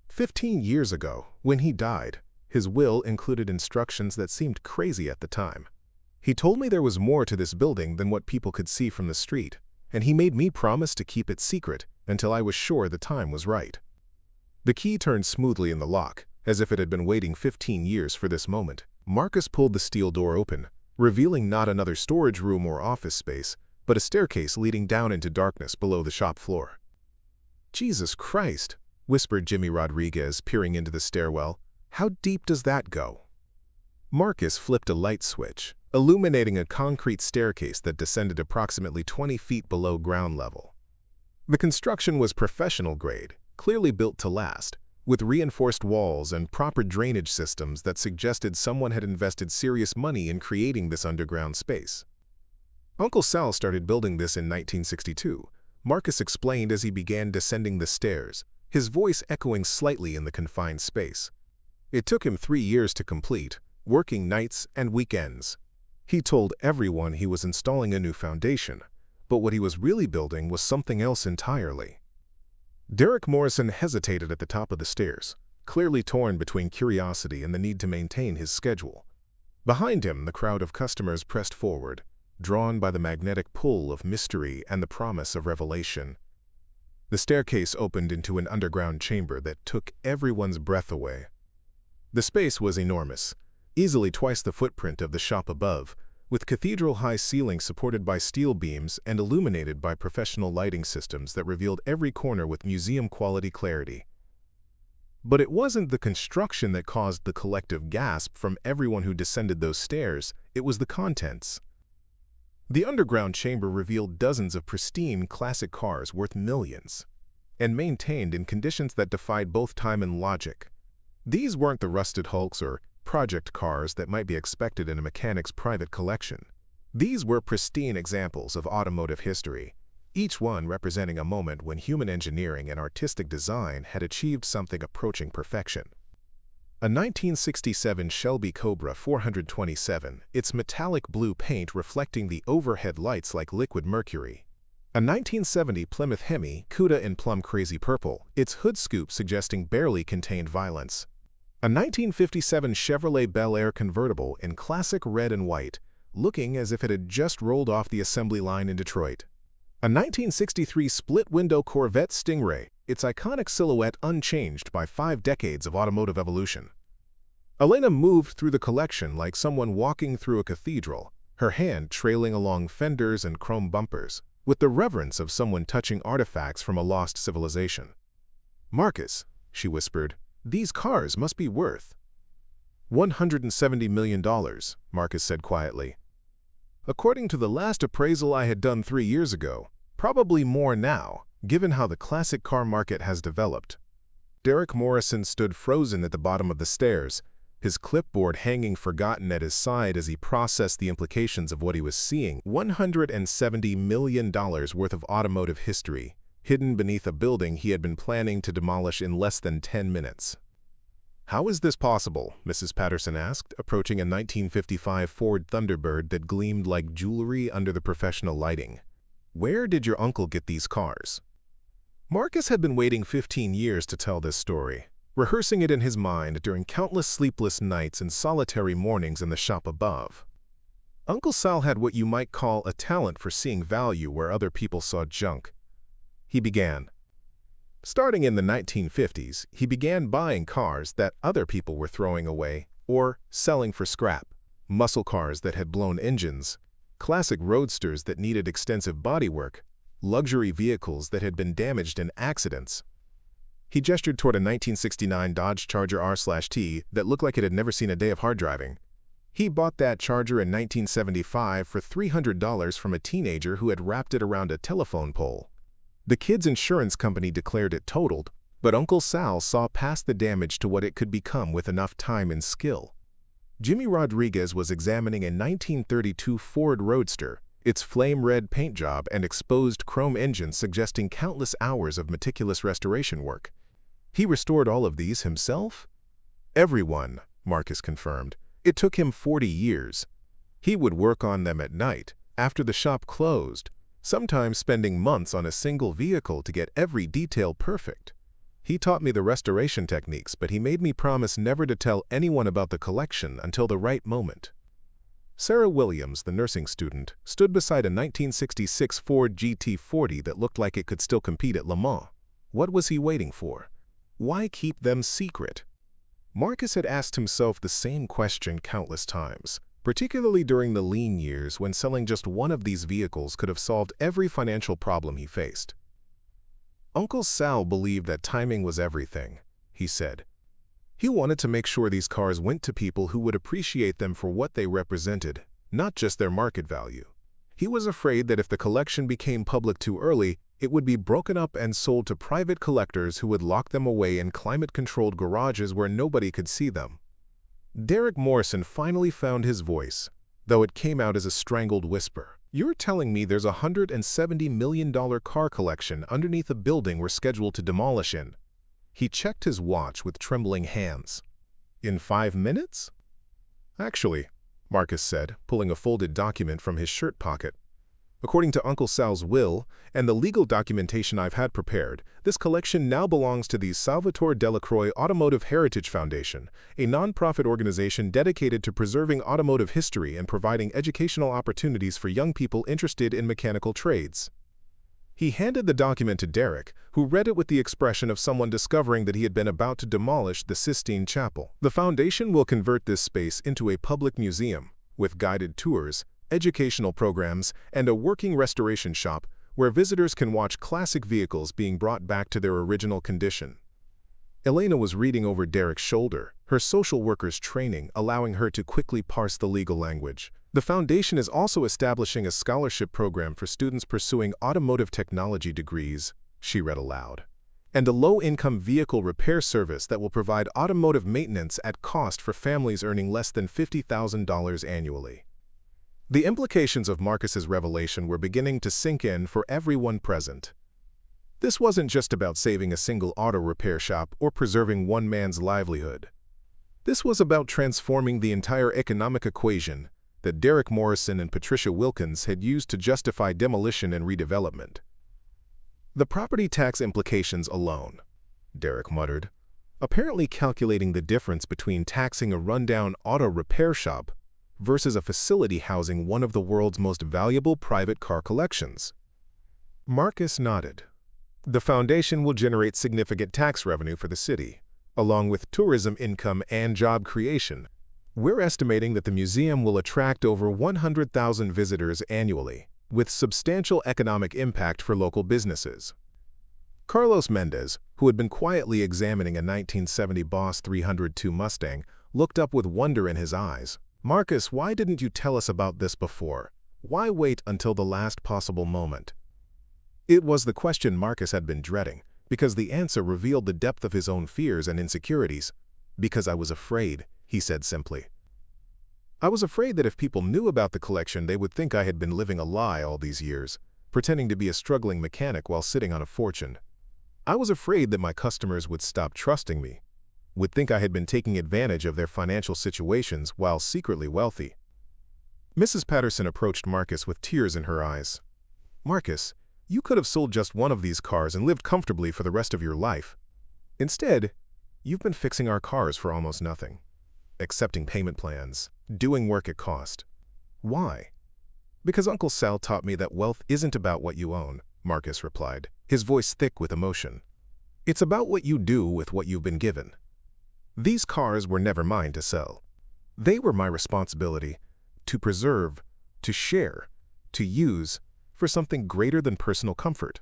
15 years ago, when he died, his will included instructions that seemed crazy at the time. He told me there was more to this building than what people could see from the street, and he made me promise to keep it secret until I was sure the time was right. The key turned smoothly in the lock, as if it had been waiting 15 years for this moment. Marcus pulled the steel door open, revealing not another storage room or office space, but a staircase leading down into darkness below the shop floor. "Jesus Christ," whispered Jimmy Rodriguez, peering into the stairwell. "How deep does that go?" Marcus flipped a light switch, illuminating a concrete staircase that descended approximately 20 feet below ground level. The construction was professional grade, clearly built to last, with reinforced walls and proper drainage systems that suggested someone had invested serious money in creating this underground space. "Uncle Sal started building this in 1962, Marcus explained as he began descending the stairs, his voice echoing slightly in the confined space. "It took him 3 years to complete, working nights and weekends. He told everyone he was installing a new foundation, but what he was really building was something else entirely." Derek Morrison hesitated at the top of the stairs, clearly torn between curiosity and the need to maintain his schedule. Behind him, the crowd of customers pressed forward, drawn by the magnetic pull of mystery and the promise of revelation. The staircase opened into an underground chamber that took everyone's breath away. The space was enormous, easily twice the footprint of the shop above, with cathedral-high ceilings supported by steel beams and illuminated by professional lighting systems that revealed every corner with museum-quality clarity. But it wasn't the construction that caused the collective gasp from everyone who descended those stairs, it was the contents. The underground chamber revealed dozens of pristine classic cars worth millions, and maintained in conditions that defied both time and logic. These weren't the rusted hulks or project cars that might be expected in a mechanic's private collection. These were pristine examples of automotive history, each one representing a moment when human engineering and artistic design had achieved something approaching perfection. A 1967 Shelby Cobra 427, its metallic blue paint reflecting the overhead lights like liquid mercury. A 1970 Plymouth Hemi Cuda in plum crazy purple, its hood scoop suggesting barely contained violence. A 1957 Chevrolet Bel Air convertible in classic red and white, looking as if it had just rolled off the assembly line in Detroit. A 1963 split-window Corvette Stingray, its iconic silhouette unchanged by 5 decades of automotive evolution. Elena moved through the collection like someone walking through a cathedral, her hand trailing along fenders and chrome bumpers, with the reverence of someone touching artifacts from a lost civilization. "Marcus," she whispered, "these cars must be worth $170 million, Marcus said quietly. "According to the last appraisal I had done 3 years ago, probably more now, given how the classic car market has developed." Derek Morrison stood frozen at the bottom of the stairs, his clipboard hanging forgotten at his side as he processed the implications of what he was seeing. $170 million worth of automotive history, hidden beneath a building he had been planning to demolish in less than 10 minutes. "How is this possible?" Mrs. Patterson asked, approaching a 1955 Ford Thunderbird that gleamed like jewelry under the professional lighting. "Where did your uncle get these cars?" Marcus had been waiting 15 years to tell this story, rehearsing it in his mind during countless sleepless nights and solitary mornings in the shop above. Uncle Sal had what you might call a talent for seeing value where other people saw junk. He began. Starting in the 1950s, he began buying cars that other people were throwing away or selling for scrap. Muscle cars that had blown engines, classic roadsters that needed extensive bodywork, luxury vehicles that had been damaged in accidents. He gestured toward a 1969 Dodge Charger R/T that looked like it had never seen a day of hard driving. He bought that Charger in 1975 for $300 from a teenager who had wrapped it around a telephone pole. The kid's insurance company declared it totaled, but Uncle Sal saw past the damage to what it could become with enough time and skill. Jimmy Rodriguez was examining a 1932 Ford Roadster, its flame-red paint job and exposed chrome engine suggesting countless hours of meticulous restoration work. He restored all of these himself? Everyone, Marcus confirmed. It took him 40 years. He would work on them at night, after the shop closed, sometimes spending months on a single vehicle to get every detail perfect. He taught me the restoration techniques, but he made me promise never to tell anyone about the collection until the right moment. Sarah Williams, the nursing student, stood beside a 1966 Ford GT40 that looked like it could still compete at Le Mans. What was he waiting for? Why keep them secret? Marcus had asked himself the same question countless times, particularly during the lean years when selling just one of these vehicles could have solved every financial problem he faced. Uncle Sal believed that timing was everything, he said. He wanted to make sure these cars went to people who would appreciate them for what they represented, not just their market value. He was afraid that if the collection became public too early, it would be broken up and sold to private collectors who would lock them away in climate-controlled garages where nobody could see them. Derek Morrison finally found his voice, though it came out as a strangled whisper. "You're telling me there's a $170 million car collection underneath a building we're scheduled to demolish in?" He checked his watch with trembling hands. "In 5 minutes?" "Actually," Marcus said, pulling a folded document from his shirt pocket. "According to Uncle Sal's will and the legal documentation I've had prepared, this collection now belongs to the Salvatore Delacroix Automotive Heritage Foundation, a nonprofit organization dedicated to preserving automotive history and providing educational opportunities for young people interested in mechanical trades." He handed the document to Derek, who read it with the expression of someone discovering that he had been about to demolish the Sistine Chapel. "The foundation will convert this space into a public museum, with guided tours, educational programs, and a working restoration shop where visitors can watch classic vehicles being brought back to their original condition." Elena was reading over Derek's shoulder, her social worker's training allowing her to quickly parse the legal language. "The foundation is also establishing a scholarship program for students pursuing automotive technology degrees," she read aloud, "and a low-income vehicle repair service that will provide automotive maintenance at cost for families earning less than $50,000 annually." The implications of Marcus's revelation were beginning to sink in for everyone present. This wasn't just about saving a single auto repair shop or preserving one man's livelihood. This was about transforming the entire economic equation that Derek Morrison and Patricia Wilkins had used to justify demolition and redevelopment. "The property tax implications alone," Derek muttered, apparently calculating the difference between taxing a rundown auto repair shop versus a facility housing one of the world's most valuable private car collections. Marcus nodded. "The foundation will generate significant tax revenue for the city, along with tourism income and job creation. We're estimating that the museum will attract over 100,000 visitors annually, with substantial economic impact for local businesses." Carlos Mendez, who had been quietly examining a 1970 Boss 302 Mustang, looked up with wonder in his eyes. "Marcus, why didn't you tell us about this before? Why wait until the last possible moment?" It was the question Marcus had been dreading, because the answer revealed the depth of his own fears and insecurities. "Because I was afraid," he said simply. "I was afraid that if people knew about the collection, they would think I had been living a lie all these years, pretending to be a struggling mechanic while sitting on a fortune. I was afraid that my customers would stop trusting me, would think I had been taking advantage of their financial situations while secretly wealthy." Mrs. Patterson approached Marcus with tears in her eyes. "Marcus, you could have sold just one of these cars and lived comfortably for the rest of your life. Instead, you've been fixing our cars for almost nothing, accepting payment plans, doing work at cost. Why? Because Uncle Sal taught me that wealth isn't about what you own, Marcus replied, his voice thick with emotion. It's about what you do with what you've been given. These cars were never mine to sell. They were my responsibility to preserve, to share, to use for something greater than personal comfort.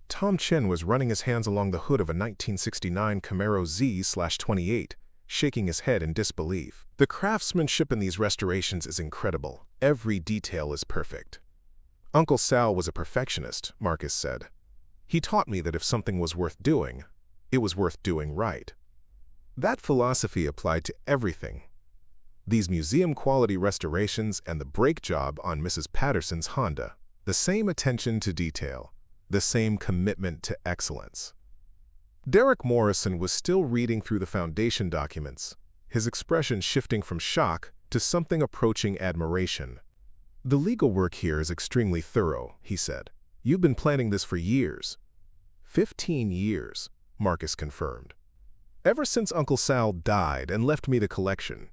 Tom Chen was running his hands along the hood of a 1969 Camaro Z/28, shaking his head in disbelief. The craftsmanship in these restorations is incredible. Every detail is perfect. Uncle Sal was a perfectionist, Marcus said. He taught me that if something was worth doing, it was worth doing right. That philosophy applied to everything. These museum-quality restorations and the brake job on Mrs. Patterson's Honda. The same attention to detail, the same commitment to excellence. Derek Morrison was still reading through the foundation documents, his expression shifting from shock to something approaching admiration. The legal work here is extremely thorough, he said. You've been planning this for years. 15 years, Marcus confirmed. Ever since Uncle Sal died and left me the collection.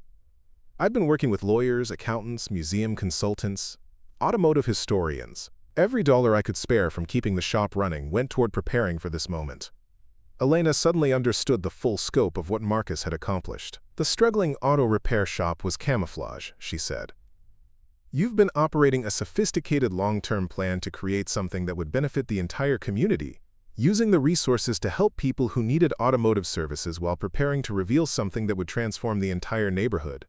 I've been working with lawyers, accountants, museum consultants, automotive historians. Every dollar I could spare from keeping the shop running went toward preparing for this moment. Elena suddenly understood the full scope of what Marcus had accomplished. The struggling auto repair shop was camouflage, she said. You've been operating a sophisticated long-term plan to create something that would benefit the entire community, using the resources to help people who needed automotive services while preparing to reveal something that would transform the entire neighborhood.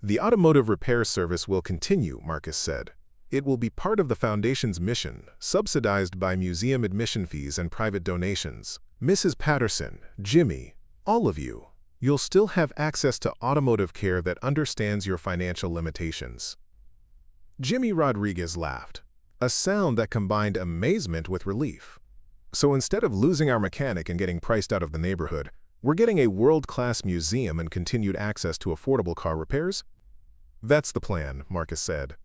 The automotive repair service will continue, Marcus said. It will be part of the Foundation's mission, subsidized by museum admission fees and private donations. Mrs. Patterson, Jimmy, all of you, you'll still have access to automotive care that understands your financial limitations. Jimmy Rodriguez laughed, a sound that combined amazement with relief. So instead of losing our mechanic and getting priced out of the neighborhood, we're getting a world-class museum and continued access to affordable car repairs? That's the plan, Marcus said.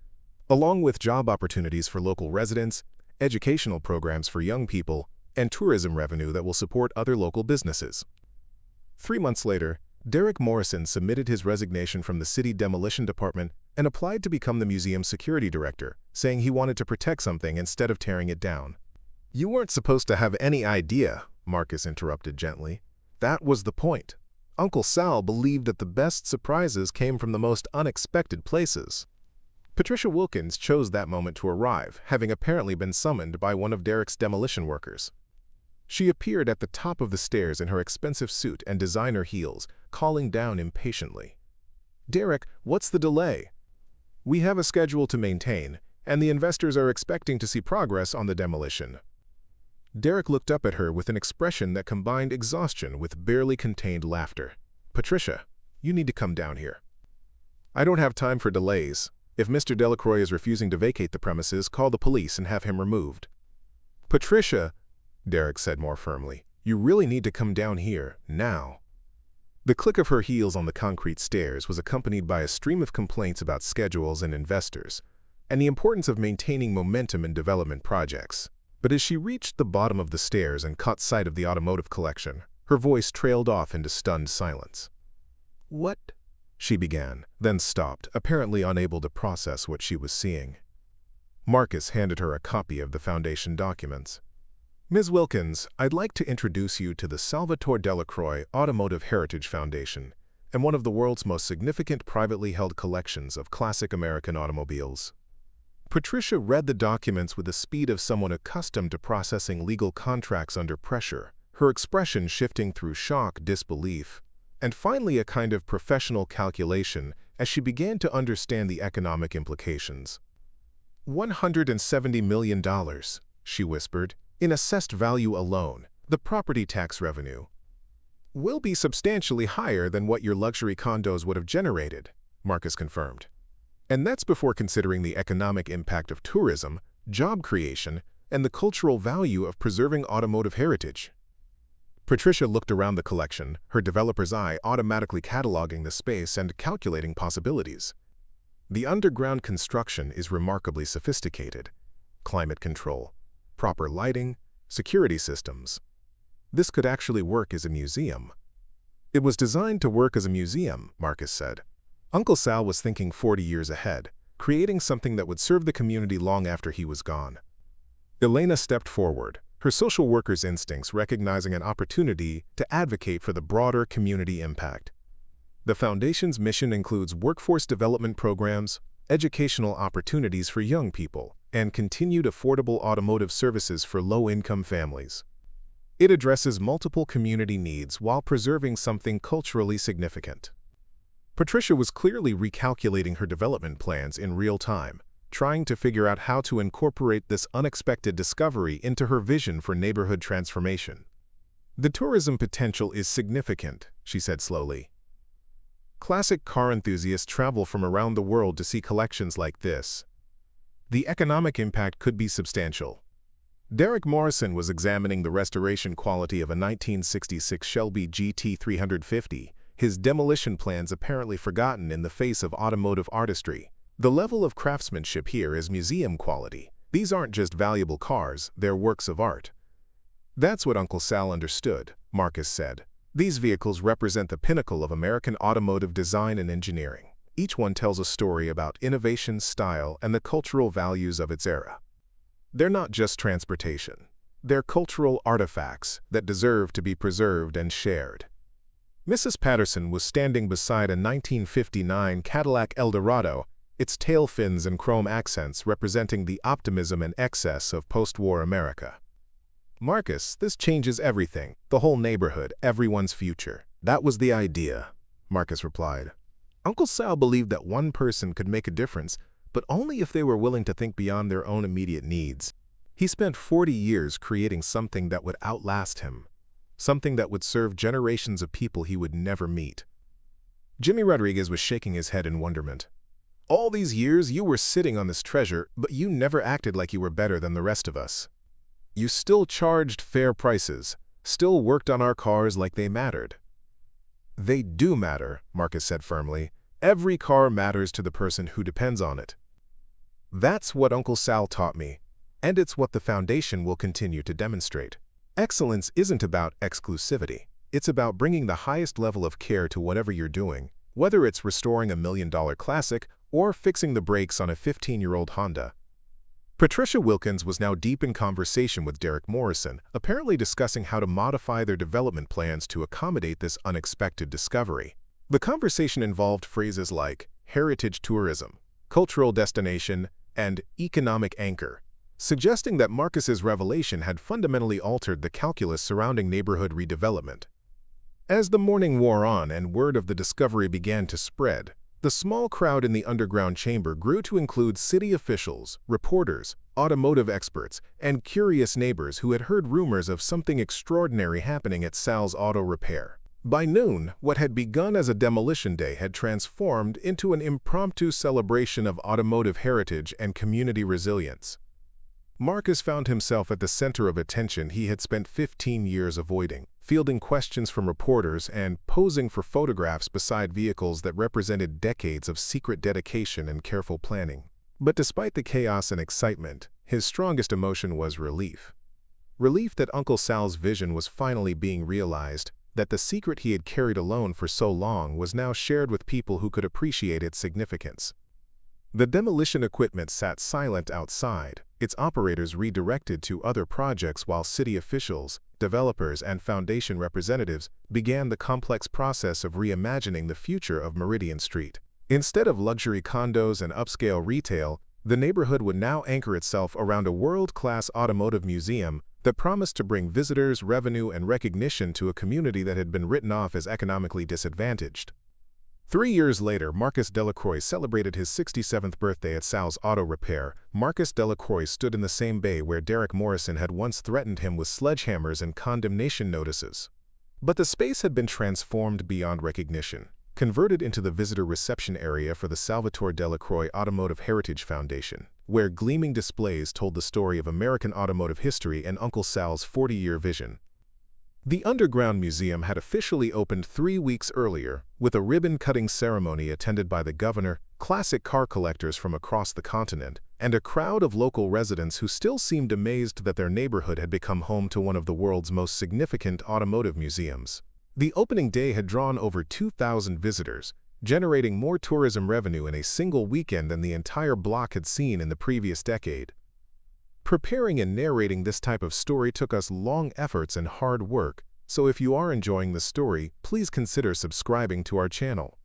Along with job opportunities for local residents, educational programs for young people, and tourism revenue that will support other local businesses. 3 months later, Derek Morrison submitted his resignation from the city demolition department and applied to become the museum's security director, saying he wanted to protect something instead of tearing it down. You weren't supposed to have any idea, Marcus interrupted gently. That was the point. Uncle Sal believed that the best surprises came from the most unexpected places. Patricia Wilkins chose that moment to arrive, having apparently been summoned by one of Derek's demolition workers. She appeared at the top of the stairs in her expensive suit and designer heels, calling down impatiently. Derek, what's the delay? We have a schedule to maintain, and the investors are expecting to see progress on the demolition. Derek looked up at her with an expression that combined exhaustion with barely contained laughter. Patricia, you need to come down here. I don't have time for delays. If Mr. Delacroix is refusing to vacate the premises, call the police and have him removed. Patricia, Derek said more firmly, you really need to come down here, now. The click of her heels on the concrete stairs was accompanied by a stream of complaints about schedules and investors, and the importance of maintaining momentum in development projects. But as she reached the bottom of the stairs and caught sight of the automotive collection, her voice trailed off into stunned silence. What? She began, then stopped, apparently unable to process what she was seeing. Marcus handed her a copy of the Foundation documents. Ms. Wilkins, I'd like to introduce you to the Salvatore Delacroix Automotive Heritage Foundation and one of the world's most significant privately held collections of classic American automobiles. Patricia read the documents with the speed of someone accustomed to processing legal contracts under pressure, her expression shifting through shock, disbelief, and finally a kind of professional calculation as she began to understand the economic implications. $170 million, she whispered, in assessed value alone. The property tax revenue will be substantially higher than what your luxury condos would have generated, Marcus confirmed. And that's before considering the economic impact of tourism, job creation, and the cultural value of preserving automotive heritage. Patricia looked around the collection, her developer's eye automatically cataloging the space and calculating possibilities. The underground construction is remarkably sophisticated. Climate control, proper lighting, security systems. This could actually work as a museum. It was designed to work as a museum, Marcus said. Uncle Sal was thinking 40 years ahead, creating something that would serve the community long after he was gone. Elena stepped forward, her social worker's instincts recognizing an opportunity to advocate for the broader community impact. The Foundation's mission includes workforce development programs, educational opportunities for young people, and continued affordable automotive services for low-income families. It addresses multiple community needs while preserving something culturally significant. Patricia was clearly recalculating her development plans in real time, trying to figure out how to incorporate this unexpected discovery into her vision for neighborhood transformation. "The tourism potential is significant," she said slowly. "Classic car enthusiasts travel from around the world to see collections like this. The economic impact could be substantial." Derek Morrison was examining the restoration quality of a 1966 Shelby GT 350, his demolition plans apparently forgotten in the face of automotive artistry. "The level of craftsmanship here is museum quality. These aren't just valuable cars, they're works of art." "That's what Uncle Sal understood," Marcus said. "These vehicles represent the pinnacle of American automotive design and engineering. Each one tells a story about innovation, style, and the cultural values of its era. They're not just transportation. They're cultural artifacts that deserve to be preserved and shared." Mrs. Patterson was standing beside a 1959 Cadillac Eldorado, its tail fins and chrome accents representing the optimism and excess of post-war America. "Marcus, this changes everything, the whole neighborhood, everyone's future." "That was the idea," Marcus replied. "Uncle Sal believed that one person could make a difference, but only if they were willing to think beyond their own immediate needs. He spent 40 years creating something that would outlast him, something that would serve generations of people he would never meet." Jimmy Rodriguez was shaking his head in wonderment. "All these years you were sitting on this treasure, but you never acted like you were better than the rest of us. You still charged fair prices, still worked on our cars like they mattered." "They do matter," Marcus said firmly. "Every car matters to the person who depends on it. That's what Uncle Sal taught me, and it's what the Foundation will continue to demonstrate. Excellence isn't about exclusivity. It's about bringing the highest level of care to whatever you're doing, whether it's restoring a $1 million classic or fixing the brakes on a 15-year-old Honda." Patricia Wilkins was now deep in conversation with Derek Morrison, apparently discussing how to modify their development plans to accommodate this unexpected discovery. The conversation involved phrases like heritage tourism, cultural destination, and economic anchor, suggesting that Marcus's revelation had fundamentally altered the calculus surrounding neighborhood redevelopment. As the morning wore on and word of the discovery began to spread, the small crowd in the underground chamber grew to include city officials, reporters, automotive experts, and curious neighbors who had heard rumors of something extraordinary happening at Sal's Auto Repair. By noon, what had begun as a demolition day had transformed into an impromptu celebration of automotive heritage and community resilience. Marcus found himself at the center of attention he had spent 15 years avoiding, fielding questions from reporters and posing for photographs beside vehicles that represented decades of secret dedication and careful planning. But despite the chaos and excitement, his strongest emotion was relief. Relief that Uncle Sal's vision was finally being realized, that the secret he had carried alone for so long was now shared with people who could appreciate its significance. The demolition equipment sat silent outside, its operators redirected to other projects while city officials, developers, and Foundation representatives began the complex process of reimagining the future of Meridian Street. Instead of luxury condos and upscale retail, the neighborhood would now anchor itself around a world-class automotive museum that promised to bring visitors, revenue, and recognition to a community that had been written off as economically disadvantaged. 3 years later, Marcus Delacroix celebrated his 67th birthday at Sal's Auto Repair. Marcus Delacroix stood in the same bay where Derek Morrison had once threatened him with sledgehammers and condemnation notices. But the space had been transformed beyond recognition, converted into the visitor reception area for the Salvatore Delacroix Automotive Heritage Foundation, where gleaming displays told the story of American automotive history and Uncle Sal's 40-year vision. The Underground Museum had officially opened 3 weeks earlier, with a ribbon-cutting ceremony attended by the governor, classic car collectors from across the continent, and a crowd of local residents who still seemed amazed that their neighborhood had become home to one of the world's most significant automotive museums. The opening day had drawn over 2,000 visitors, generating more tourism revenue in a single weekend than the entire block had seen in the previous decade. Preparing and narrating this type of story took us long efforts and hard work, so if you are enjoying the story, please consider subscribing to our channel.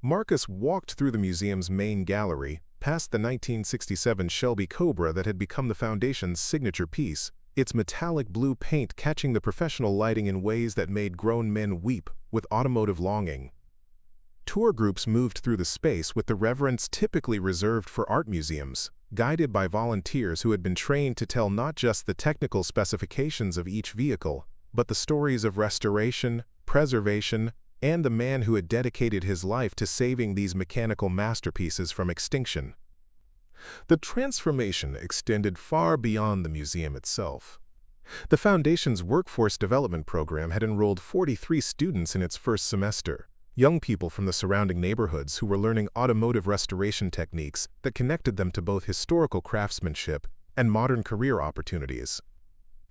Marcus walked through the museum's main gallery, past the 1967 Shelby Cobra that had become the Foundation's signature piece, its metallic blue paint catching the professional lighting in ways that made grown men weep with automotive longing. Tour groups moved through the space with the reverence typically reserved for art museums, guided by volunteers who had been trained to tell not just the technical specifications of each vehicle, but the stories of restoration, preservation, and the man who had dedicated his life to saving these mechanical masterpieces from extinction. The transformation extended far beyond the museum itself. The Foundation's workforce development program had enrolled 43 students in its first semester, young people from the surrounding neighborhoods who were learning automotive restoration techniques that connected them to both historical craftsmanship and modern career opportunities.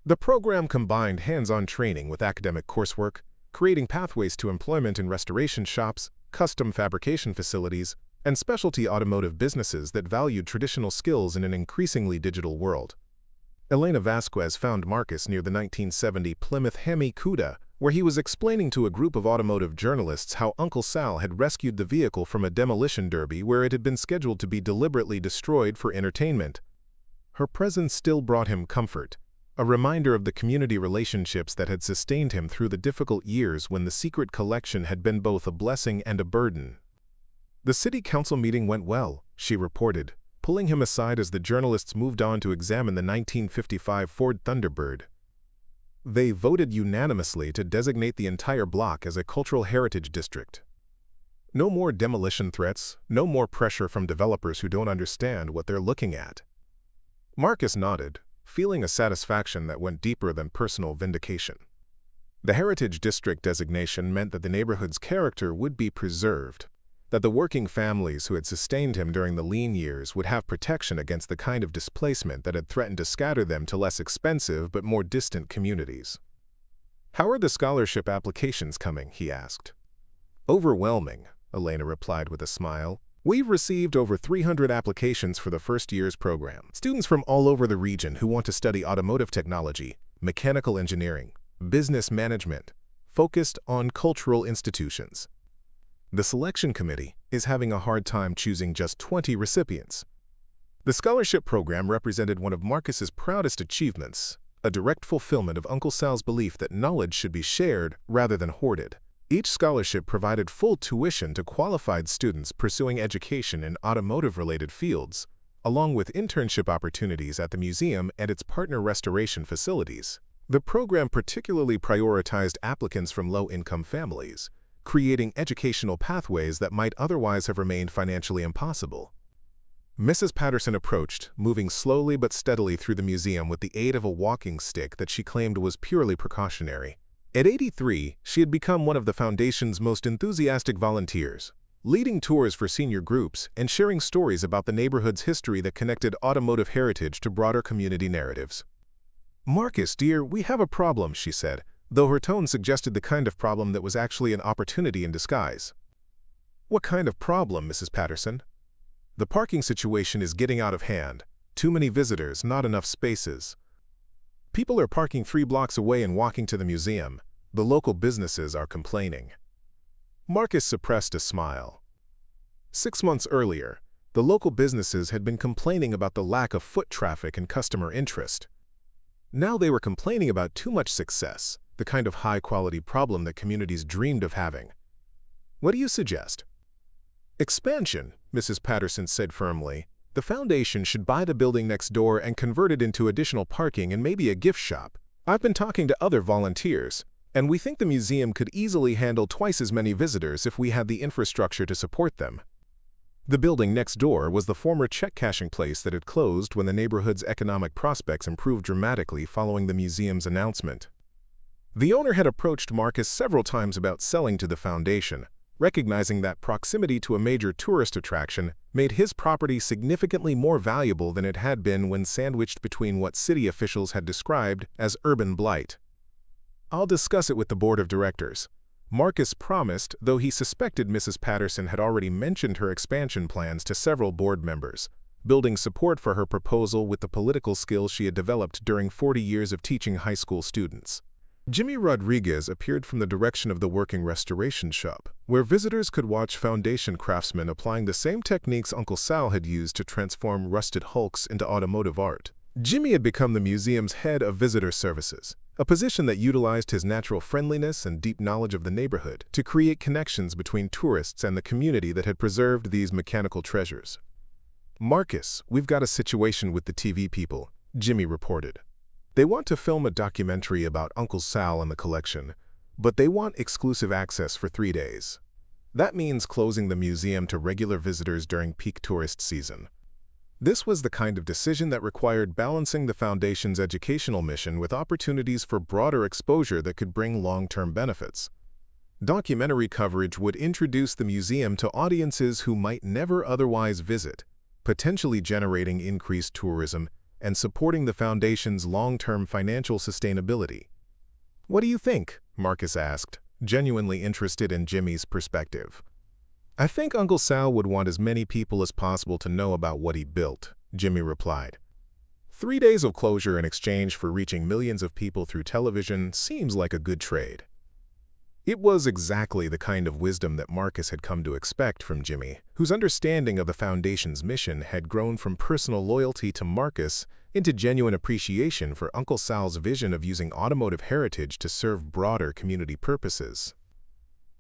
The program combined hands-on training with academic coursework, creating pathways to employment in restoration shops, custom fabrication facilities, and specialty automotive businesses that valued traditional skills in an increasingly digital world. Elena Vasquez found Marcus near the 1970 Plymouth Hemi Cuda, where he was explaining to a group of automotive journalists how Uncle Sal had rescued the vehicle from a demolition derby where it had been scheduled to be deliberately destroyed for entertainment. Her presence still brought him comfort, a reminder of the community relationships that had sustained him through the difficult years when the secret collection had been both a blessing and a burden. The city council meeting went well, she reported, pulling him aside as the journalists moved on to examine the 1955 Ford Thunderbird. They voted unanimously to designate the entire block as a cultural heritage district. No more demolition threats, no more pressure from developers who don't understand what they're looking at. Marcus nodded, feeling a satisfaction that went deeper than personal vindication. The Heritage District designation meant that the neighborhood's character would be preserved, that the working families who had sustained him during the lean years would have protection against the kind of displacement that had threatened to scatter them to less expensive but more distant communities. "How are the scholarship applications coming?" he asked. "Overwhelming," Elena replied with a smile. "We've received over 300 applications for the first year's program. Students from all over the region who want to study automotive technology, mechanical engineering, business management, focused on cultural institutions. The selection committee is having a hard time choosing just 20 recipients." The scholarship program represented one of Marcus's proudest achievements, a direct fulfillment of Uncle Sal's belief that knowledge should be shared rather than hoarded. Each scholarship provided full tuition to qualified students pursuing education in automotive-related fields, along with internship opportunities at the museum and its partner restoration facilities. The program particularly prioritized applicants from low-income families, creating educational pathways that might otherwise have remained financially impossible. Mrs. Patterson approached, moving slowly but steadily through the museum with the aid of a walking stick that she claimed was purely precautionary. At 83, she had become one of the Foundation's most enthusiastic volunteers, leading tours for senior groups and sharing stories about the neighborhood's history that connected automotive heritage to broader community narratives. "Marcus, dear, we have a problem," she said, though her tone suggested the kind of problem that was actually an opportunity in disguise. "What kind of problem, Mrs. Patterson?" "The parking situation is getting out of hand. Too many visitors, not enough spaces. People are parking 3 blocks away and walking to the museum. The local businesses are complaining." Marcus suppressed a smile. 6 months earlier, the local businesses had been complaining about the lack of foot traffic and customer interest. Now they were complaining about too much success, the kind of high-quality problem that communities dreamed of having. "What do you suggest?" "Expansion," Mrs. Patterson said firmly. "The Foundation should buy the building next door and convert it into additional parking and maybe a gift shop. I've been talking to other volunteers, and we think the museum could easily handle twice as many visitors if we had the infrastructure to support them." The building next door was the former check-cashing place that had closed when the neighborhood's economic prospects improved dramatically following the museum's announcement. The owner had approached Marcus several times about selling to the Foundation, recognizing that proximity to a major tourist attraction made his property significantly more valuable than it had been when sandwiched between what city officials had described as urban blight. "I'll discuss it with the board of directors. Marcus promised, though he suspected Mrs. Patterson had already mentioned her expansion plans to several board members, building support for her proposal with the political skills she had developed during 40 years of teaching high school students. Jimmy Rodriguez appeared from the direction of the working restoration shop, where visitors could watch foundation craftsmen applying the same techniques Uncle Sal had used to transform rusted hulks into automotive art. Jimmy had become the museum's head of visitor services, a position that utilized his natural friendliness and deep knowledge of the neighborhood to create connections between tourists and the community that had preserved these mechanical treasures. "Marcus, we've got a situation with the TV people," Jimmy reported. "They want to film a documentary about Uncle Sal and the collection, but they want exclusive access for 3 days. That means closing the museum to regular visitors during peak tourist season." This was the kind of decision that required balancing the Foundation's educational mission with opportunities for broader exposure that could bring long-term benefits. Documentary coverage would introduce the museum to audiences who might never otherwise visit, potentially generating increased tourism and supporting the Foundation's long-term financial sustainability. "What do you think?" Marcus asked, genuinely interested in Jimmy's perspective. "I think Uncle Sal would want as many people as possible to know about what he built," Jimmy replied. 3 days of closure in exchange for reaching millions of people through television seems like a good trade. It was exactly the kind of wisdom that Marcus had come to expect from Jimmy, whose understanding of the Foundation's mission had grown from personal loyalty to Marcus into genuine appreciation for Uncle Sal's vision of using automotive heritage to serve broader community purposes.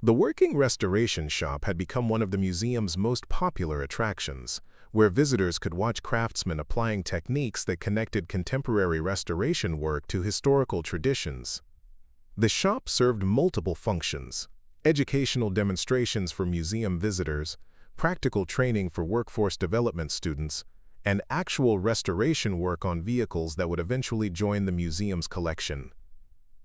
The working restoration shop had become one of the museum's most popular attractions, where visitors could watch craftsmen applying techniques that connected contemporary restoration work to historical traditions. The shop served multiple functions: educational demonstrations for museum visitors, practical training for workforce development students, and actual restoration work on vehicles that would eventually join the museum's collection.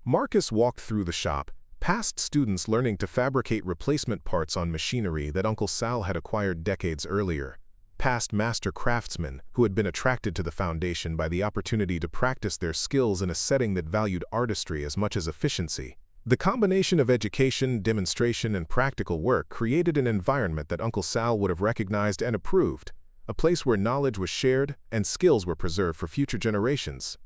Marcus walked through the shop, past students learning to fabricate replacement parts on machinery that Uncle Sal had acquired decades earlier, past master craftsmen who had been attracted to the Foundation by the opportunity to practice their skills in a setting that valued artistry as much as efficiency. The combination of education, demonstration, and practical work created an environment that Uncle Sal would have recognized and approved, a place where knowledge was shared and skills were preserved for future generations.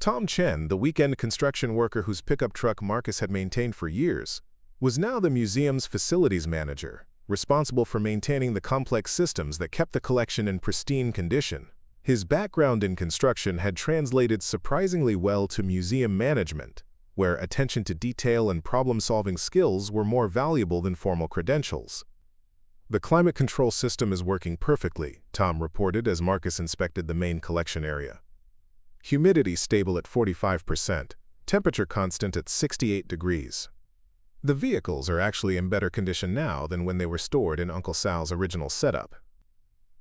Tom Chen, the weekend construction worker whose pickup truck Marcus had maintained for years, was now the museum's facilities manager, responsible for maintaining the complex systems that kept the collection in pristine condition. His background in construction had translated surprisingly well to museum management, where attention to detail and problem-solving skills were more valuable than formal credentials. "The climate control system is working perfectly," Tom reported as Marcus inspected the main collection area. "Humidity stable at 45%, temperature constant at 68 degrees. The vehicles are actually in better condition now than when they were stored in Uncle Sal's original setup."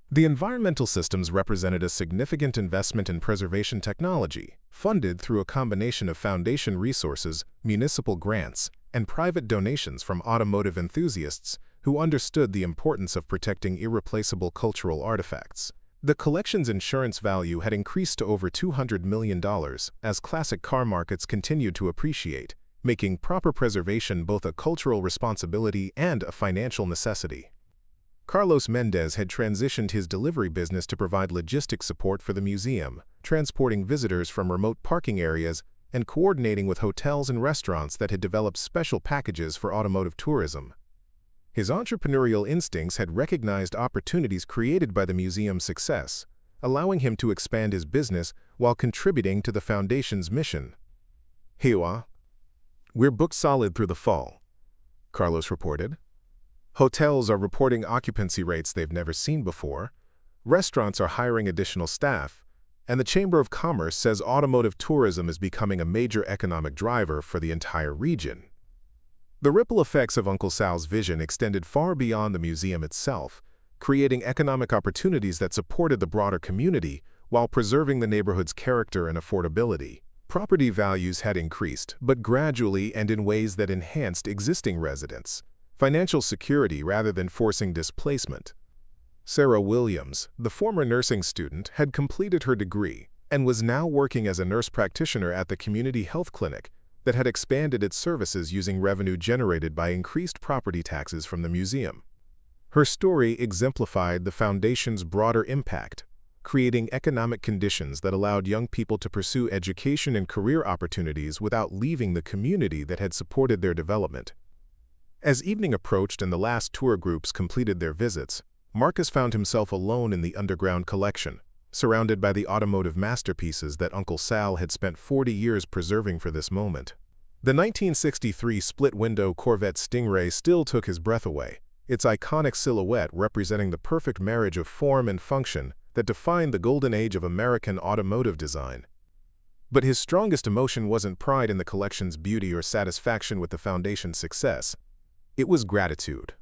The environmental systems represented a significant investment in preservation technology, funded through a combination of Foundation resources, municipal grants, and private donations from automotive enthusiasts who understood the importance of protecting irreplaceable cultural artifacts. The collection's insurance value had increased to over $200 million as classic car markets continued to appreciate, making proper preservation both a cultural responsibility and a financial necessity. Carlos Mendez had transitioned his delivery business to provide logistics support for the museum, transporting visitors from remote parking areas and coordinating with hotels and restaurants that had developed special packages for automotive tourism. His entrepreneurial instincts had recognized opportunities created by the museum's success, allowing him to expand his business while contributing to the Foundation's mission. "Hiwa, we're booked solid through the fall," Carlos reported. "Hotels are reporting occupancy rates they've never seen before, restaurants are hiring additional staff, and the Chamber of Commerce says automotive tourism is becoming a major economic driver for the entire region." The ripple effects of Uncle Sal's vision extended far beyond the museum itself, creating economic opportunities that supported the broader community while preserving the neighborhood's character and affordability. Property values had increased, but gradually and in ways that enhanced existing residents' financial security rather than forcing displacement. Sarah Williams, the former nursing student, had completed her degree and was now working as a nurse practitioner at the community health clinic, that had expanded its services using revenue generated by increased property taxes from the museum. Her story exemplified the foundation's broader impact, creating economic conditions that allowed young people to pursue education and career opportunities without leaving the community that had supported their development. As evening approached and the last tour groups completed their visits, Marcus found himself alone in the underground collection, surrounded by the automotive masterpieces that Uncle Sal had spent 40 years preserving for this moment. The 1963 split-window Corvette Stingray still took his breath away, its iconic silhouette representing the perfect marriage of form and function that defined the golden age of American automotive design. But his strongest emotion wasn't pride in the collection's beauty or satisfaction with the foundation's success. It was gratitude.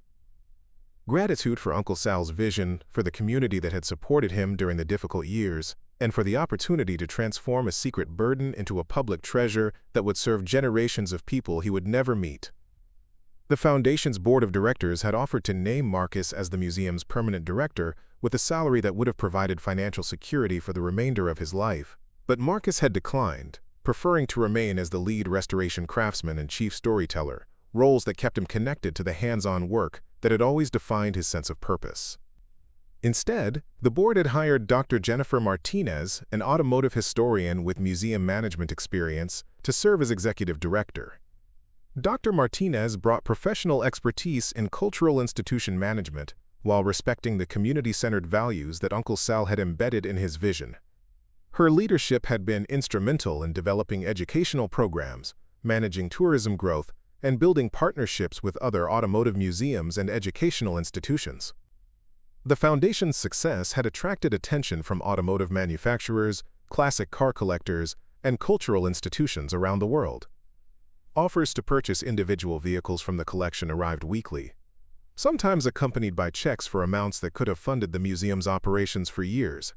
Gratitude for Uncle Sal's vision, for the community that had supported him during the difficult years, and for the opportunity to transform a secret burden into a public treasure that would serve generations of people he would never meet. The Foundation's board of directors had offered to name Marcus as the museum's permanent director with a salary that would have provided financial security for the remainder of his life. But Marcus had declined, preferring to remain as the lead restoration craftsman and chief storyteller, roles that kept him connected to the hands-on work that had always defined his sense of purpose. Instead, the board had hired Dr. Jennifer Martinez, an automotive historian with museum management experience, to serve as executive director. Dr. Martinez brought professional expertise in cultural institution management while respecting the community-centered values that Uncle Sal had embedded in his vision. Her leadership had been instrumental in developing educational programs, managing tourism growth, and building partnerships with other automotive museums and educational institutions. The Foundation's success had attracted attention from automotive manufacturers, classic car collectors, and cultural institutions around the world. Offers to purchase individual vehicles from the collection arrived weekly, sometimes accompanied by checks for amounts that could have funded the museum's operations for years.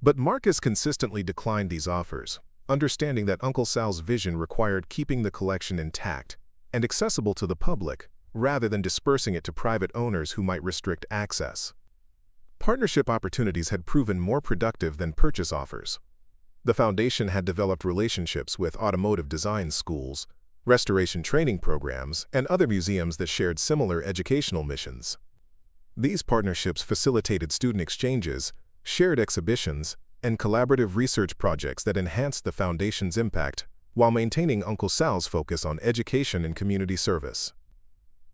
But Marcus consistently declined these offers, understanding that Uncle Sal's vision required keeping the collection intact and accessible to the public, rather than dispersing it to private owners who might restrict access. Partnership opportunities had proven more productive than purchase offers. The Foundation had developed relationships with automotive design schools, restoration training programs, and other museums that shared similar educational missions. These partnerships facilitated student exchanges, shared exhibitions, and collaborative research projects that enhanced the Foundation's impact while maintaining Uncle Sal's focus on education and community service.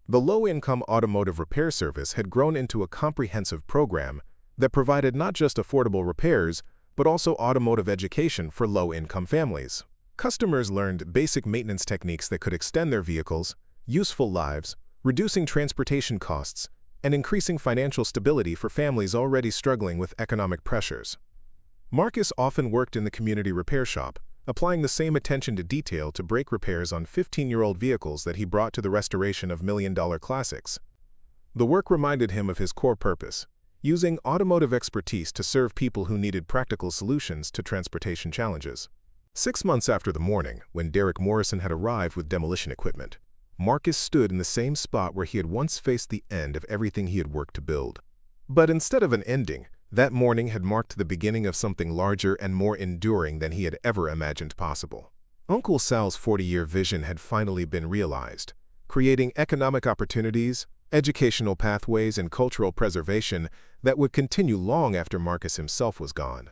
The low-income automotive repair service had grown into a comprehensive program that provided not just affordable repairs, but also automotive education for low-income families. Customers learned basic maintenance techniques that could extend their vehicles' useful lives, reducing transportation costs, and increasing financial stability for families already struggling with economic pressures. Marcus often worked in the community repair shop, applying the same attention to detail to brake repairs on 15-year-old vehicles that he brought to the restoration of million-dollar classics. The work reminded him of his core purpose, using automotive expertise to serve people who needed practical solutions to transportation challenges. 6 months after the morning, when Derek Morrison had arrived with demolition equipment, Marcus stood in the same spot where he had once faced the end of everything he had worked to build. But instead of an ending, that morning had marked the beginning of something larger and more enduring than he had ever imagined possible. Uncle Sal's 40-year vision had finally been realized, creating economic opportunities, educational pathways, and cultural preservation that would continue long after Marcus himself was gone.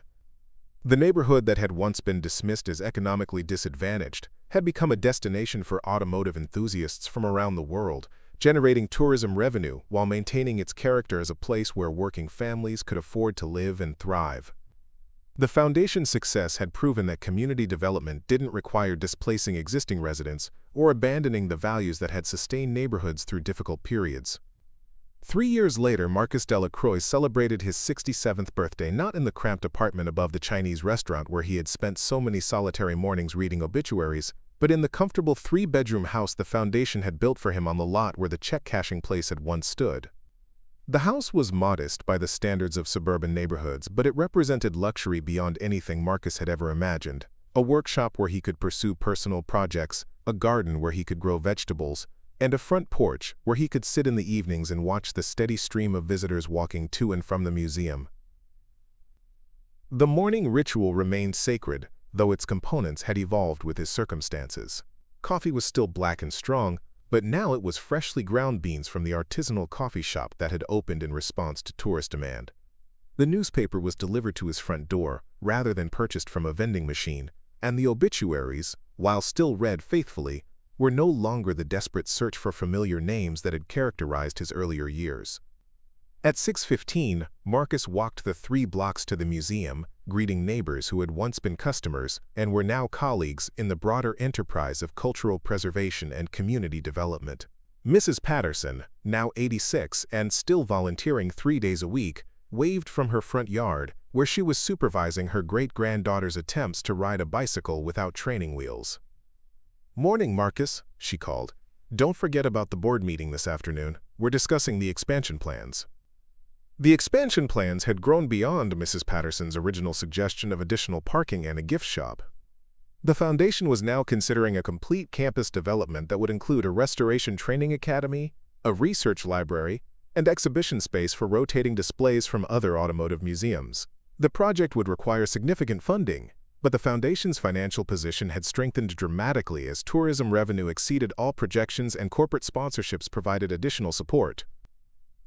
The neighborhood that had once been dismissed as economically disadvantaged had become a destination for automotive enthusiasts from around the world, generating tourism revenue while maintaining its character as a place where working families could afford to live and thrive. The Foundation's success had proven that community development didn't require displacing existing residents or abandoning the values that had sustained neighborhoods through difficult periods. 3 years later, Marcus Delacroix celebrated his 67th birthday not in the cramped apartment above the Chinese restaurant where he had spent so many solitary mornings reading obituaries, but in the comfortable 3-bedroom house the Foundation had built for him on the lot where the check-cashing place had once stood. The house was modest by the standards of suburban neighborhoods, but it represented luxury beyond anything Marcus had ever imagined. A workshop where he could pursue personal projects, a garden where he could grow vegetables, and a front porch where he could sit in the evenings and watch the steady stream of visitors walking to and from the museum. The morning ritual remained sacred, though its components had evolved with his circumstances. Coffee was still black and strong, but now it was freshly ground beans from the artisanal coffee shop that had opened in response to tourist demand. The newspaper was delivered to his front door, rather than purchased from a vending machine, and the obituaries, while still read faithfully, were no longer the desperate search for familiar names that had characterized his earlier years. At 6:15, Marcus walked the 3 blocks to the museum, greeting neighbors who had once been customers and were now colleagues in the broader enterprise of cultural preservation and community development. Mrs. Patterson, now 86 and still volunteering 3 days a week, waved from her front yard, where she was supervising her great-granddaughter's attempts to ride a bicycle without training wheels. "Morning, Marcus," she called. "Don't forget about the board meeting this afternoon. We're discussing the expansion plans." The expansion plans had grown beyond Mrs. Patterson's original suggestion of additional parking and a gift shop. The foundation was now considering a complete campus development that would include a restoration training academy, a research library, and exhibition space for rotating displays from other automotive museums. The project would require significant funding, but the foundation's financial position had strengthened dramatically as tourism revenue exceeded all projections and corporate sponsorships provided additional support.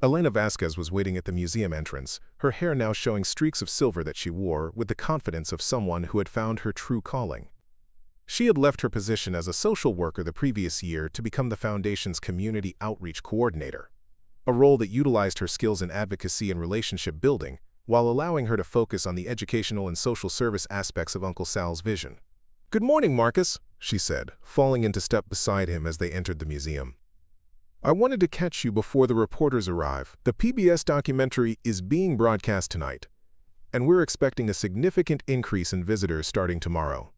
Elena Vasquez was waiting at the museum entrance, her hair now showing streaks of silver that she wore with the confidence of someone who had found her true calling. She had left her position as a social worker the previous year to become the foundation's community outreach coordinator, a role that utilized her skills in advocacy and relationship building, while allowing her to focus on the educational and social service aspects of Uncle Sal's vision. "Good morning, Marcus," she said, falling into step beside him as they entered the museum. "I wanted to catch you before the reporters arrive. The PBS documentary is being broadcast tonight, and we're expecting a significant increase in visitors starting tomorrow."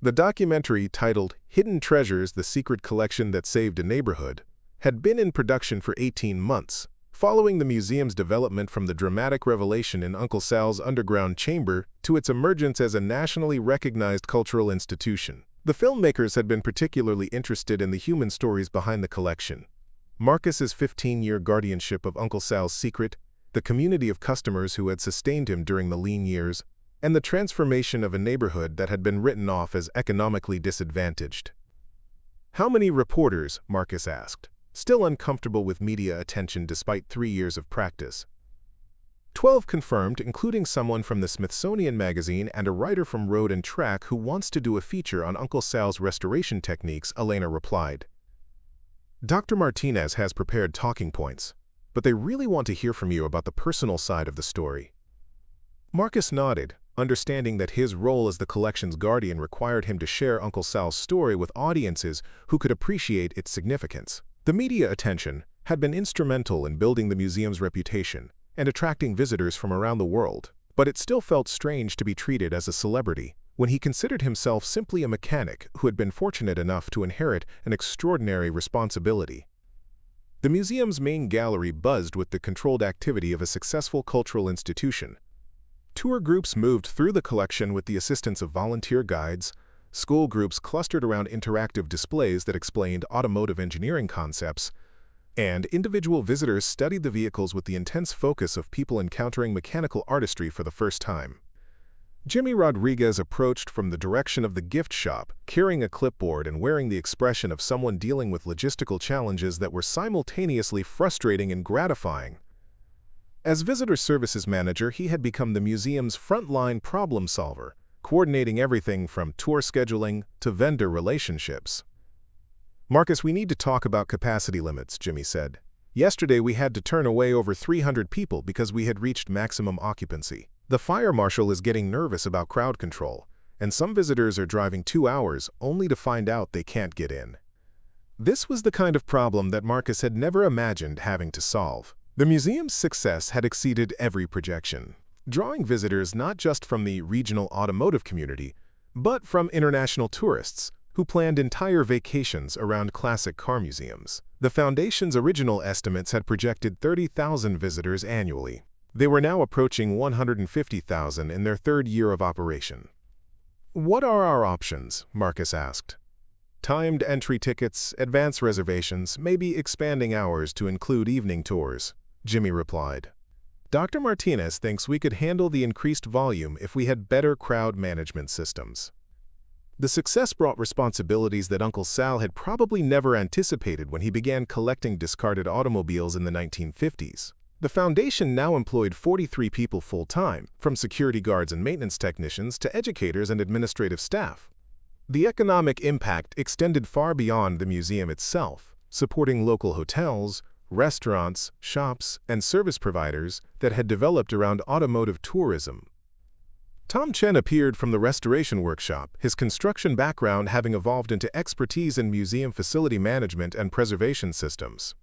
The documentary, titled Hidden Treasures: The Secret Collection That Saved a Neighborhood, had been in production for 18 months, following the museum's development from the dramatic revelation in Uncle Sal's underground chamber to its emergence as a nationally recognized cultural institution. The filmmakers had been particularly interested in the human stories behind the collection. Marcus's 15-year guardianship of Uncle Sal's secret, the community of customers who had sustained him during the lean years, and the transformation of a neighborhood that had been written off as economically disadvantaged. "How many reporters?" Marcus asked, still uncomfortable with media attention despite 3 years of practice. 12 confirmed, including someone from the Smithsonian Magazine and a writer from Road and Track who wants to do a feature on Uncle Sal's restoration techniques, Elena replied. "Dr. Martinez has prepared talking points, but they really want to hear from you about the personal side of the story." Marcus nodded, understanding that his role as the collection's guardian required him to share Uncle Sal's story with audiences who could appreciate its significance. The media attention had been instrumental in building the museum's reputation and attracting visitors from around the world, but it still felt strange to be treated as a celebrity when he considered himself simply a mechanic who had been fortunate enough to inherit an extraordinary responsibility. The museum's main gallery buzzed with the controlled activity of a successful cultural institution. Tour groups moved through the collection with the assistance of volunteer guides. School groups clustered around interactive displays that explained automotive engineering concepts, and individual visitors studied the vehicles with the intense focus of people encountering mechanical artistry for the first time. Jimmy Rodriguez approached from the direction of the gift shop, carrying a clipboard and wearing the expression of someone dealing with logistical challenges that were simultaneously frustrating and gratifying. As visitor services manager, he had become the museum's frontline problem solver, coordinating everything from tour scheduling to vendor relationships. "Marcus, we need to talk about capacity limits," Jimmy said. "Yesterday we had to turn away over 300 people because we had reached maximum occupancy. The fire marshal is getting nervous about crowd control, and some visitors are driving 2 hours only to find out they can't get in." This was the kind of problem that Marcus had never imagined having to solve. The museum's success had exceeded every projection, drawing visitors not just from the regional automotive community, but from international tourists who planned entire vacations around classic car museums. The foundation's original estimates had projected 30,000 visitors annually. They were now approaching 150,000 in their 3rd year of operation. "What are our options?" Marcus asked. "Timed entry tickets, advance reservations, maybe expanding hours to include evening tours," Jimmy replied. "Dr. Martinez thinks we could handle the increased volume if we had better crowd management systems." The success brought responsibilities that Uncle Sal had probably never anticipated when he began collecting discarded automobiles in the 1950s. The foundation now employed 43 people full-time, from security guards and maintenance technicians to educators and administrative staff. The economic impact extended far beyond the museum itself, supporting local hotels, restaurants, shops, and service providers that had developed around automotive tourism. Tom Chen appeared from the restoration workshop, his construction background having evolved into expertise in museum facility management and preservation systems.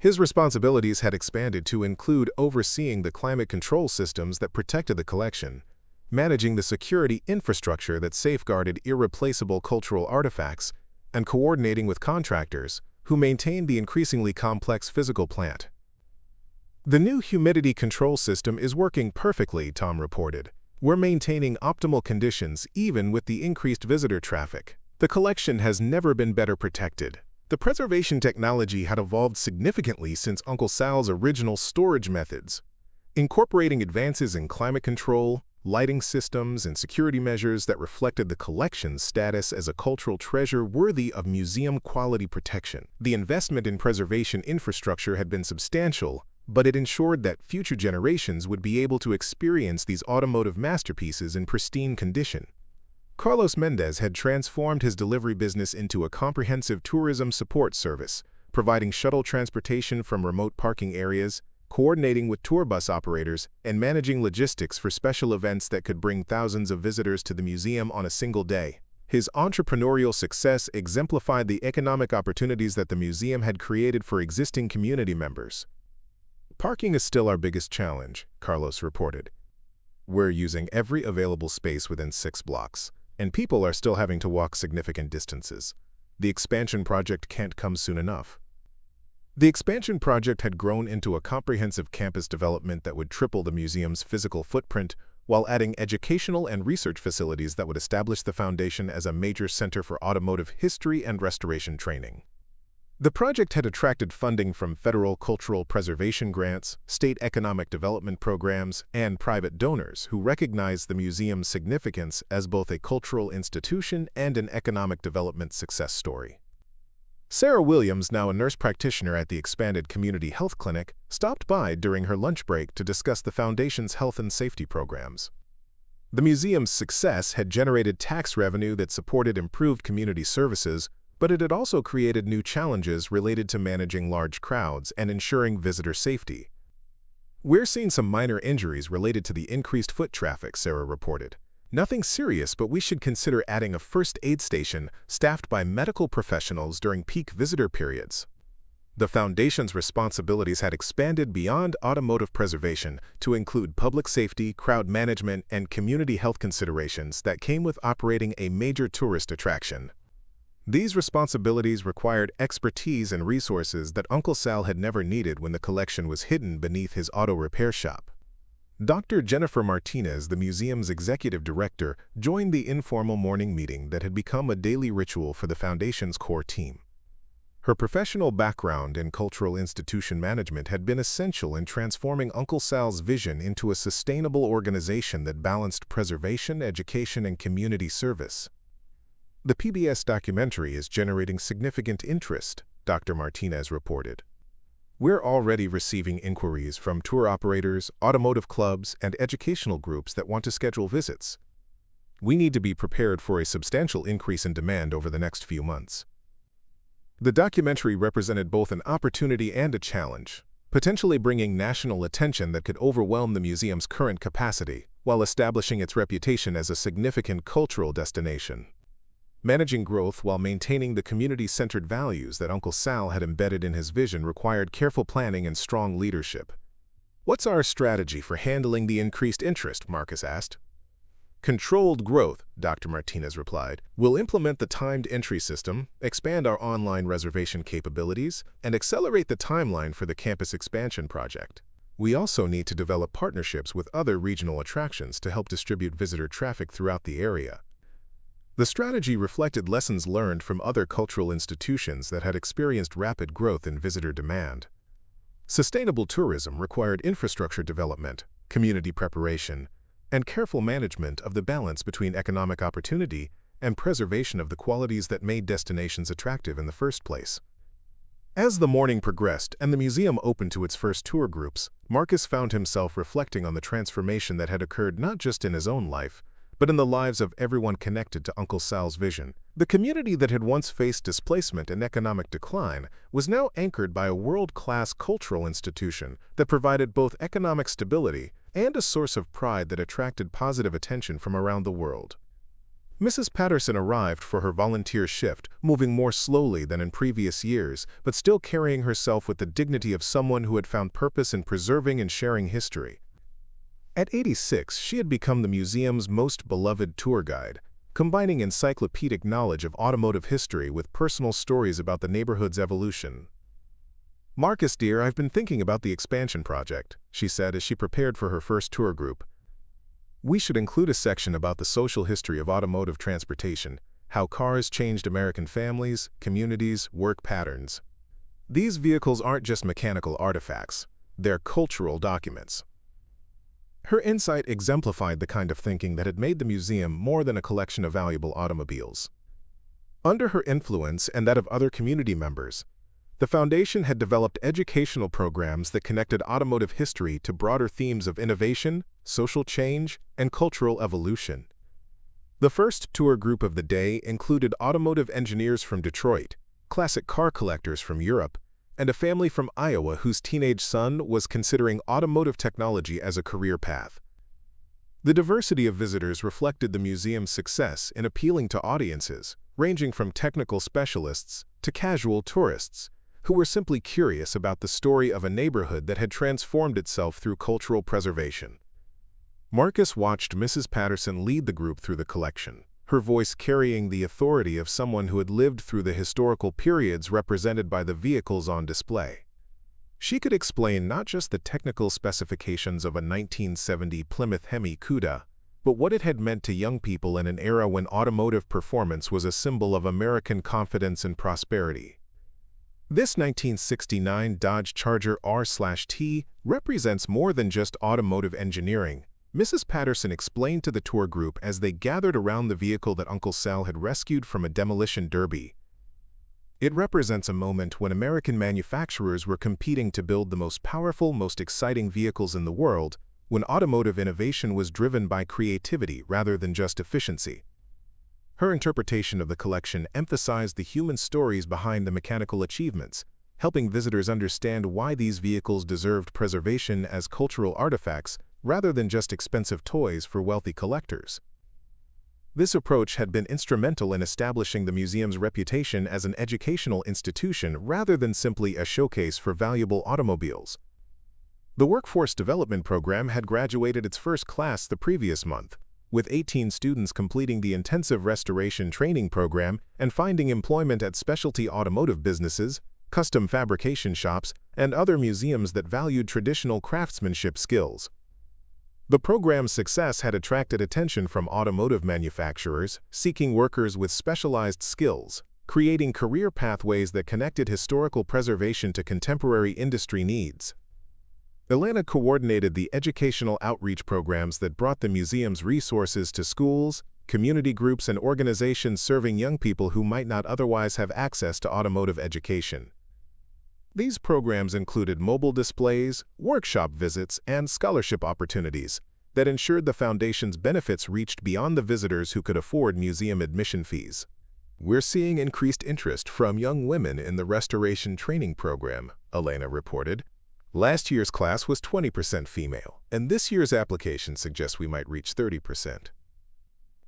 His responsibilities had expanded to include overseeing the climate control systems that protected the collection, managing the security infrastructure that safeguarded irreplaceable cultural artifacts, and coordinating with contractors who maintained the increasingly complex physical plant. The new humidity control system is working perfectly, Tom reported. We're maintaining optimal conditions even with the increased visitor traffic. The collection has never been better protected. The preservation technology had evolved significantly since Uncle Sal's original storage methods, incorporating advances in climate control, lighting systems, and security measures that reflected the collection's status as a cultural treasure worthy of museum-quality protection. The investment in preservation infrastructure had been substantial, but it ensured that future generations would be able to experience these automotive masterpieces in pristine condition. Carlos Mendez had transformed his delivery business into a comprehensive tourism support service, providing shuttle transportation from remote parking areas, coordinating with tour bus operators, and managing logistics for special events that could bring thousands of visitors to the museum on a single day. His entrepreneurial success exemplified the economic opportunities that the museum had created for existing community members. Parking is still our biggest challenge, Carlos reported. We're using every available space within 6 blocks, and people are still having to walk significant distances. The expansion project can't come soon enough. The expansion project had grown into a comprehensive campus development that would triple the museum's physical footprint while adding educational and research facilities that would establish the foundation as a major center for automotive history and restoration training. The project had attracted funding from federal cultural preservation grants, state economic development programs, and private donors who recognized the museum's significance as both a cultural institution and an economic development success story. Sarah Williams, now a nurse practitioner at the expanded community health clinic, stopped by during her lunch break to discuss the foundation's health and safety programs. The museum's success had generated tax revenue that supported improved community services, but it had also created new challenges related to managing large crowds and ensuring visitor safety. We're seeing some minor injuries related to the increased foot traffic, Sarah reported. Nothing serious, but we should consider adding a first aid station staffed by medical professionals during peak visitor periods. The foundation's responsibilities had expanded beyond automotive preservation to include public safety, crowd management, and community health considerations that came with operating a major tourist attraction. These responsibilities required expertise and resources that Uncle Sal had never needed when the collection was hidden beneath his auto repair shop. Dr. Jennifer Martinez, the museum's executive director, joined the informal morning meeting that had become a daily ritual for the foundation's core team. Her professional background in cultural institution management had been essential in transforming Uncle Sal's vision into a sustainable organization that balanced preservation, education, and community service. The PBS documentary is generating significant interest, Dr. Martinez reported. We're already receiving inquiries from tour operators, automotive clubs, and educational groups that want to schedule visits. We need to be prepared for a substantial increase in demand over the next few months. The documentary represented both an opportunity and a challenge, potentially bringing national attention that could overwhelm the museum's current capacity, while establishing its reputation as a significant cultural destination. Managing growth while maintaining the community-centered values that Uncle Sal had embedded in his vision required careful planning and strong leadership. What's our strategy for handling the increased interest? Marcus asked. Controlled growth, Dr. Martinez replied. We'll implement the timed entry system, expand our online reservation capabilities, and accelerate the timeline for the campus expansion project. We also need to develop partnerships with other regional attractions to help distribute visitor traffic throughout the area. The strategy reflected lessons learned from other cultural institutions that had experienced rapid growth in visitor demand. Sustainable tourism required infrastructure development, community preparation, and careful management of the balance between economic opportunity and preservation of the qualities that made destinations attractive in the first place. As the morning progressed and the museum opened to its first tour groups, Marcus found himself reflecting on the transformation that had occurred not just in his own life, but in the lives of everyone connected to Uncle Sal's vision. The community that had once faced displacement and economic decline was now anchored by a world-class cultural institution that provided both economic stability and a source of pride that attracted positive attention from around the world. Mrs. Patterson arrived for her volunteer shift, moving more slowly than in previous years, but still carrying herself with the dignity of someone who had found purpose in preserving and sharing history. At 86, she had become the museum's most beloved tour guide, combining encyclopedic knowledge of automotive history with personal stories about the neighborhood's evolution. "Marcus, dear, I've been thinking about the expansion project," she said as she prepared for her first tour group. "We should include a section about the social history of automotive transportation, how cars changed American families, communities, work patterns. These vehicles aren't just mechanical artifacts, they're cultural documents." Her insight exemplified the kind of thinking that had made the museum more than a collection of valuable automobiles. Under her influence and that of other community members, the foundation had developed educational programs that connected automotive history to broader themes of innovation, social change, and cultural evolution. The first tour group of the day included automotive engineers from Detroit, classic car collectors from Europe, and a family from Iowa whose teenage son was considering automotive technology as a career path. The diversity of visitors reflected the museum's success in appealing to audiences, ranging from technical specialists to casual tourists, who were simply curious about the story of a neighborhood that had transformed itself through cultural preservation. Marcus watched Mrs. Patterson lead the group through the collection, her voice carrying the authority of someone who had lived through the historical periods represented by the vehicles on display. She could explain not just the technical specifications of a 1970 Plymouth Hemi Cuda, but what it had meant to young people in an era when automotive performance was a symbol of American confidence and prosperity. This 1969 Dodge Charger R/T represents more than just automotive engineering, Mrs. Patterson explained to the tour group as they gathered around the vehicle that Uncle Sal had rescued from a demolition derby. It represents a moment when American manufacturers were competing to build the most powerful, most exciting vehicles in the world, when automotive innovation was driven by creativity rather than just efficiency. Her interpretation of the collection emphasized the human stories behind the mechanical achievements, helping visitors understand why these vehicles deserved preservation as cultural artifacts rather than just expensive toys for wealthy collectors. This approach had been instrumental in establishing the museum's reputation as an educational institution rather than simply a showcase for valuable automobiles. The Workforce Development Program had graduated its first class the previous month, with 18 students completing the intensive restoration training program and finding employment at specialty automotive businesses, custom fabrication shops, and other museums that valued traditional craftsmanship skills. The program's success had attracted attention from automotive manufacturers, seeking workers with specialized skills, creating career pathways that connected historical preservation to contemporary industry needs. Atlanta coordinated the educational outreach programs that brought the museum's resources to schools, community groups, and organizations serving young people who might not otherwise have access to automotive education. These programs included mobile displays, workshop visits, and scholarship opportunities that ensured the foundation's benefits reached beyond the visitors who could afford museum admission fees. "We're seeing increased interest from young women in the restoration training program," Elena reported. "Last year's class was 20% female, and this year's application suggests we might reach 30%.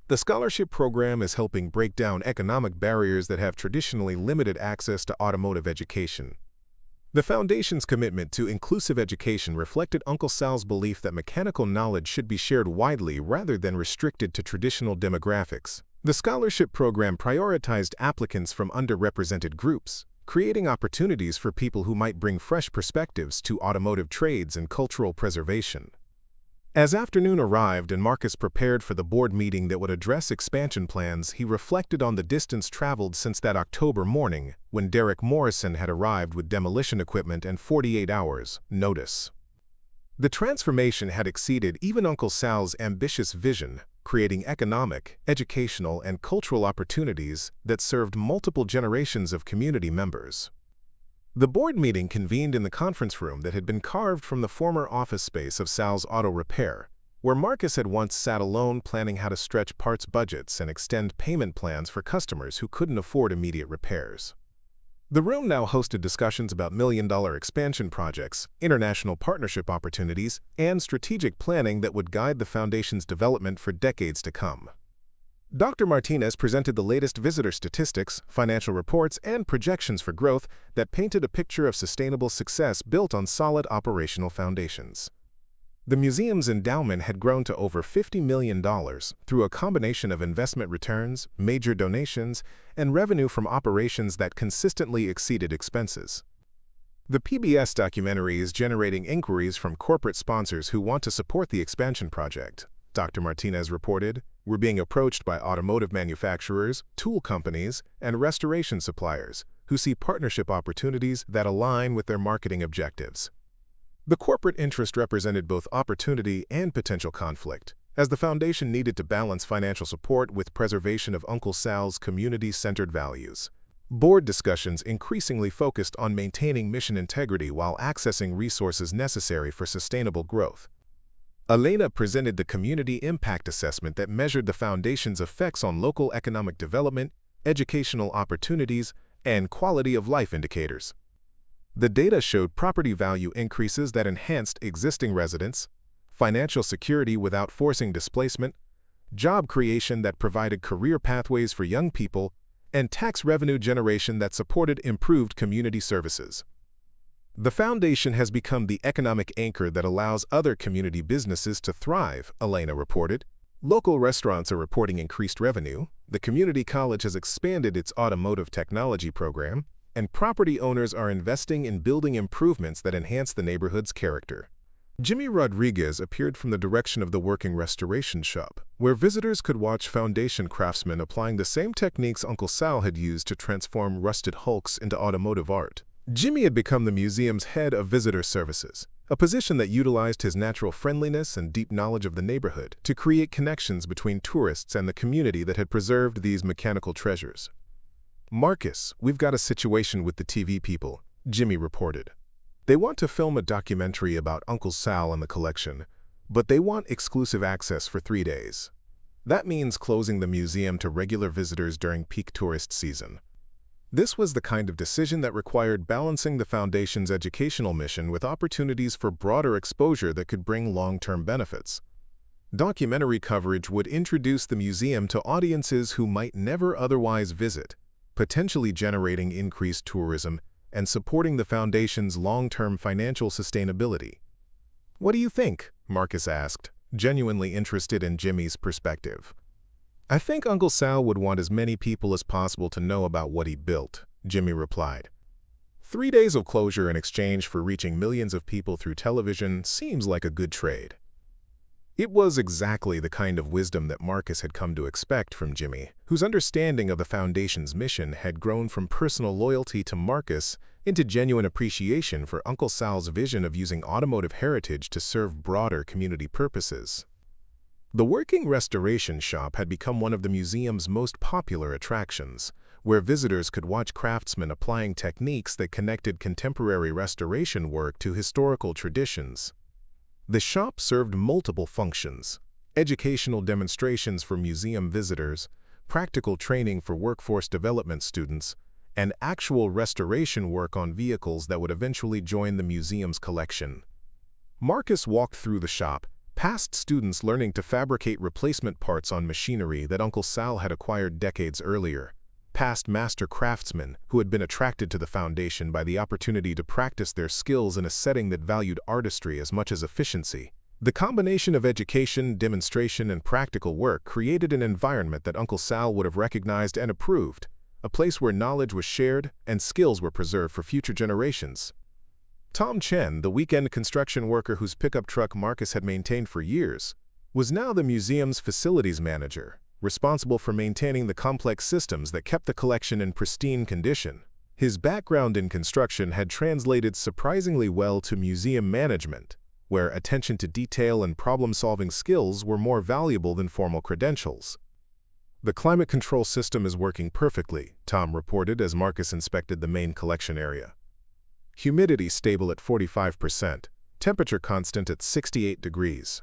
The scholarship program is helping break down economic barriers that have traditionally limited access to automotive education." The Foundation's commitment to inclusive education reflected Uncle Sal's belief that mechanical knowledge should be shared widely rather than restricted to traditional demographics. The scholarship program prioritized applicants from underrepresented groups, creating opportunities for people who might bring fresh perspectives to automotive trades and cultural preservation. As afternoon arrived and Marcus prepared for the board meeting that would address expansion plans, he reflected on the distance traveled since that October morning when Derek Morrison had arrived with demolition equipment and 48 hours' notice. The transformation had exceeded even Uncle Sal's ambitious vision, creating economic, educational, and cultural opportunities that served multiple generations of community members. The board meeting convened in the conference room that had been carved from the former office space of Sal's Auto Repair, where Marcus had once sat alone planning how to stretch parts budgets and extend payment plans for customers who couldn't afford immediate repairs. The room now hosted discussions about million-dollar expansion projects, international partnership opportunities, and strategic planning that would guide the foundation's development for decades to come. Dr. Martinez presented the latest visitor statistics, financial reports, and projections for growth that painted a picture of sustainable success built on solid operational foundations. The museum's endowment had grown to over $50 million through a combination of investment returns, major donations, and revenue from operations that consistently exceeded expenses. The PBS documentary is generating inquiries from corporate sponsors who want to support the expansion project, Dr. Martinez reported. We're being approached by automotive manufacturers, tool companies, and restoration suppliers who see partnership opportunities that align with their marketing objectives. The corporate interest represented both opportunity and potential conflict, as the foundation needed to balance financial support with preservation of Uncle Sal's community-centered values. Board discussions increasingly focused on maintaining mission integrity while accessing resources necessary for sustainable growth. Elena presented the Community Impact Assessment that measured the foundation's effects on local economic development, educational opportunities, and quality of life indicators. The data showed property value increases that enhanced existing residents, financial security without forcing displacement, job creation that provided career pathways for young people, and tax revenue generation that supported improved community services. The foundation has become the economic anchor that allows other community businesses to thrive, Elena reported. Local restaurants are reporting increased revenue, the community college has expanded its automotive technology program, and property owners are investing in building improvements that enhance the neighborhood's character. Jimmy Rodriguez appeared from the direction of the working restoration shop, where visitors could watch foundation craftsmen applying the same techniques Uncle Sal had used to transform rusted hulks into automotive art. Jimmy had become the museum's head of visitor services, a position that utilized his natural friendliness and deep knowledge of the neighborhood to create connections between tourists and the community that had preserved these mechanical treasures. "Marcus, we've got a situation with the TV people," Jimmy reported. "They want to film a documentary about Uncle Sal and the collection, but they want exclusive access for 3 days. That means closing the museum to regular visitors during peak tourist season." This was the kind of decision that required balancing the foundation's educational mission with opportunities for broader exposure that could bring long-term benefits. Documentary coverage would introduce the museum to audiences who might never otherwise visit, potentially generating increased tourism and supporting the foundation's long-term financial sustainability. "What do you think?" Marcus asked, genuinely interested in Jimmy's perspective. "I think Uncle Sal would want as many people as possible to know about what he built," Jimmy replied. 3 days of closure in exchange for reaching millions of people through television seems like a good trade. It was exactly the kind of wisdom that Marcus had come to expect from Jimmy, whose understanding of the foundation's mission had grown from personal loyalty to Marcus into genuine appreciation for Uncle Sal's vision of using automotive heritage to serve broader community purposes. The working restoration shop had become one of the museum's most popular attractions, where visitors could watch craftsmen applying techniques that connected contemporary restoration work to historical traditions. The shop served multiple functions: educational demonstrations for museum visitors, practical training for workforce development students, and actual restoration work on vehicles that would eventually join the museum's collection. Marcus walked through the shop, past students learning to fabricate replacement parts on machinery that Uncle Sal had acquired decades earlier, past master craftsmen who had been attracted to the foundation by the opportunity to practice their skills in a setting that valued artistry as much as efficiency. The combination of education, demonstration, and practical work created an environment that Uncle Sal would have recognized and approved, a place where knowledge was shared and skills were preserved for future generations. Tom Chen, the weekend construction worker whose pickup truck Marcus had maintained for years, was now the museum's facilities manager, responsible for maintaining the complex systems that kept the collection in pristine condition. His background in construction had translated surprisingly well to museum management, where attention to detail and problem-solving skills were more valuable than formal credentials. "The climate control system is working perfectly," Tom reported as Marcus inspected the main collection area. "Humidity stable at 45%, temperature constant at 68 degrees.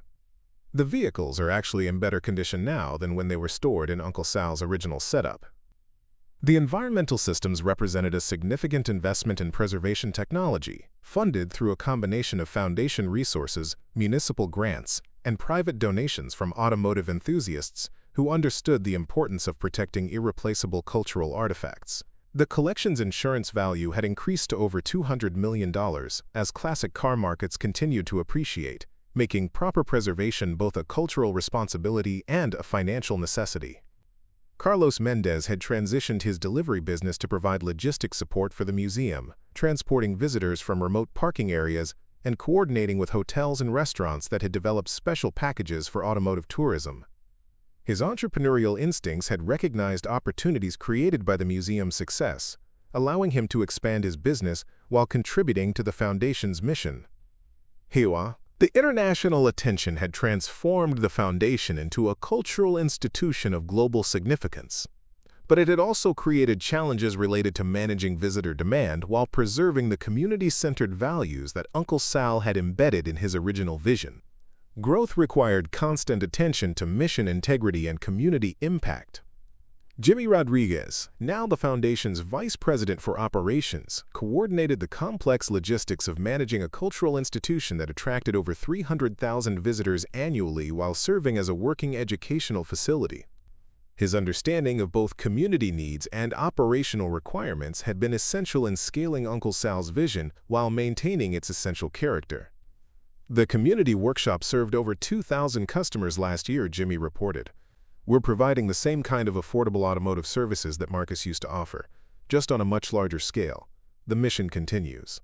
The vehicles are actually in better condition now than when they were stored in Uncle Sal's original setup." The environmental systems represented a significant investment in preservation technology, funded through a combination of foundation resources, municipal grants, and private donations from automotive enthusiasts who understood the importance of protecting irreplaceable cultural artifacts. The collection's insurance value had increased to over $200 million as classic car markets continued to appreciate, making proper preservation both a cultural responsibility and a financial necessity. Carlos Mendez had transitioned his delivery business to provide logistics support for the museum, transporting visitors from remote parking areas and coordinating with hotels and restaurants that had developed special packages for automotive tourism. His entrepreneurial instincts had recognized opportunities created by the museum's success, allowing him to expand his business while contributing to the foundation's mission. The international attention had transformed the foundation into a cultural institution of global significance. But it had also created challenges related to managing visitor demand while preserving the community-centered values that Uncle Sal had embedded in his original vision. Growth required constant attention to mission integrity and community impact. Jimmy Rodriguez, now the foundation's vice president for operations, coordinated the complex logistics of managing a cultural institution that attracted over 300,000 visitors annually while serving as a working educational facility. His understanding of both community needs and operational requirements had been essential in scaling Uncle Sal's vision while maintaining its essential character. "The community workshop served over 2,000 customers last year," Jimmy reported. "We're providing the same kind of affordable automotive services that Marcus used to offer, just on a much larger scale." The mission continues.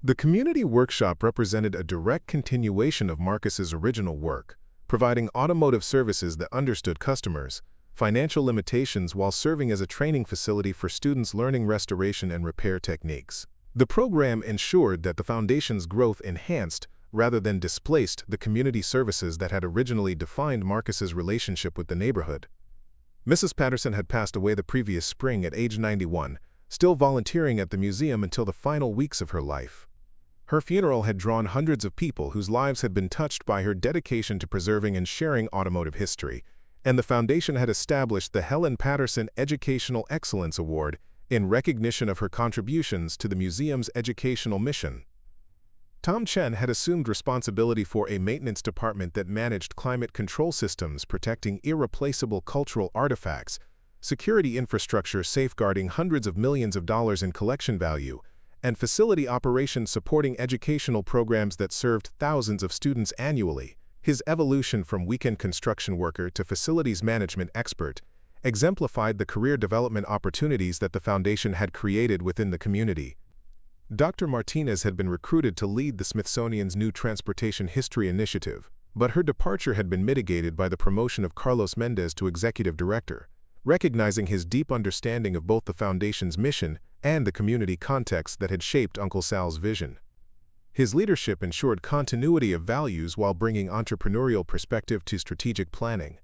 The community workshop represented a direct continuation of Marcus's original work, providing automotive services that understood customers' financial limitations while serving as a training facility for students learning restoration and repair techniques. The program ensured that the foundation's growth enhanced rather than displaced the community services that had originally defined Marcus's relationship with the neighborhood. Mrs. Patterson had passed away the previous spring at age 91, still volunteering at the museum until the final weeks of her life. Her funeral had drawn hundreds of people whose lives had been touched by her dedication to preserving and sharing automotive history, and the foundation had established the Helen Patterson Educational Excellence Award in recognition of her contributions to the museum's educational mission. Tom Chen had assumed responsibility for a maintenance department that managed climate control systems protecting irreplaceable cultural artifacts, security infrastructure safeguarding hundreds of millions of dollars in collection value, and facility operations supporting educational programs that served thousands of students annually. His evolution from weekend construction worker to facilities management expert exemplified the career development opportunities that the foundation had created within the community. Dr. Martinez had been recruited to lead the Smithsonian's new Transportation History Initiative, but her departure had been mitigated by the promotion of Carlos Mendez to executive director, recognizing his deep understanding of both the foundation's mission and the community context that had shaped Uncle Sal's vision. His leadership ensured continuity of values while bringing entrepreneurial perspective to strategic planning.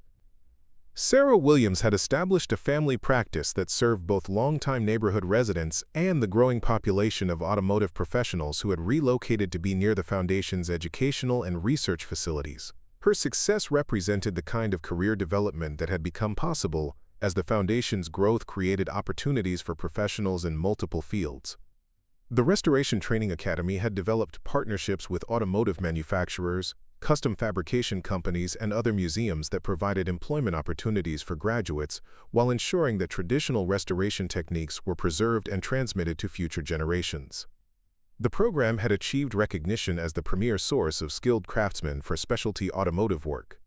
Sarah Williams had established a family practice that served both longtime neighborhood residents and the growing population of automotive professionals who had relocated to be near the foundation's educational and research facilities. Her success represented the kind of career development that had become possible as the foundation's growth created opportunities for professionals in multiple fields. The Restoration Training Academy had developed partnerships with automotive manufacturers, custom fabrication companies, and other museums that provided employment opportunities for graduates while ensuring that traditional restoration techniques were preserved and transmitted to future generations. The program had achieved recognition as the premier source of skilled craftsmen for specialty automotive work.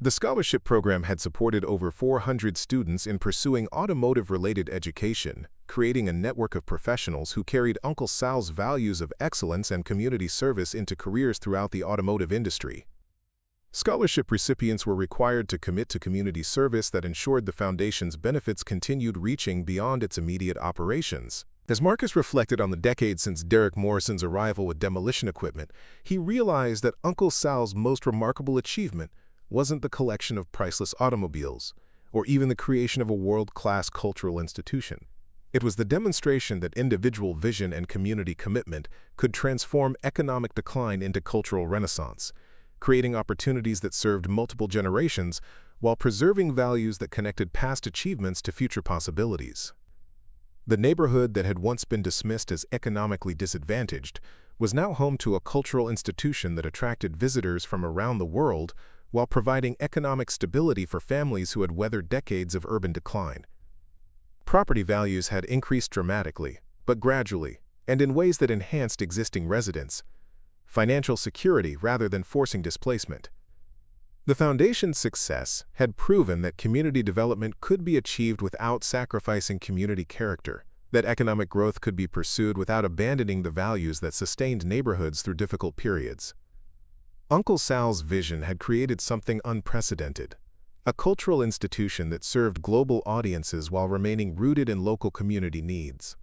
The scholarship program had supported over 400 students in pursuing automotive-related education, creating a network of professionals who carried Uncle Sal's values of excellence and community service into careers throughout the automotive industry. Scholarship recipients were required to commit to community service that ensured the foundation's benefits continued reaching beyond its immediate operations, As Marcus reflected on the decades since Derek Morrison's arrival with demolition equipment, he realized that Uncle Sal's most remarkable achievement wasn't the collection of priceless automobiles, or even the creation of a world-class cultural institution. It was the demonstration that individual vision and community commitment could transform economic decline into cultural renaissance, creating opportunities that served multiple generations while preserving values that connected past achievements to future possibilities. The neighborhood that had once been dismissed as economically disadvantaged was now home to a cultural institution that attracted visitors from around the world while providing economic stability for families who had weathered decades of urban decline. Property values had increased dramatically, but gradually, and in ways that enhanced existing residents' financial security rather than forcing displacement. The foundation's success had proven that community development could be achieved without sacrificing community character, that economic growth could be pursued without abandoning the values that sustained neighborhoods through difficult periods. Uncle Sal's vision had created something unprecedented, a cultural institution that served global audiences while remaining rooted in local community needs.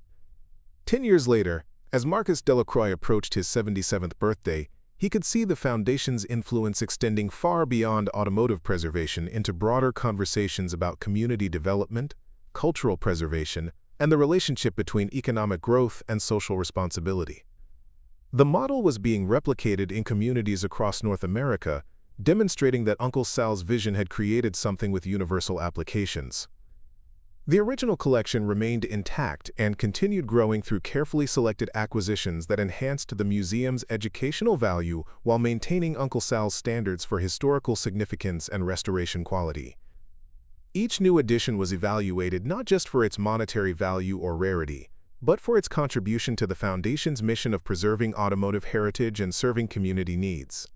10 years later, as Marcus Delacroix approached his 77th birthday, he could see the foundation's influence extending far beyond automotive preservation into broader conversations about community development, cultural preservation, and the relationship between economic growth and social responsibility. The model was being replicated in communities across North America, demonstrating that Uncle Sal's vision had created something with universal applications. The original collection remained intact and continued growing through carefully selected acquisitions that enhanced the museum's educational value while maintaining Uncle Sal's standards for historical significance and restoration quality. Each new addition was evaluated not just for its monetary value or rarity, but for its contribution to the Foundation's mission of preserving automotive heritage and serving community needs.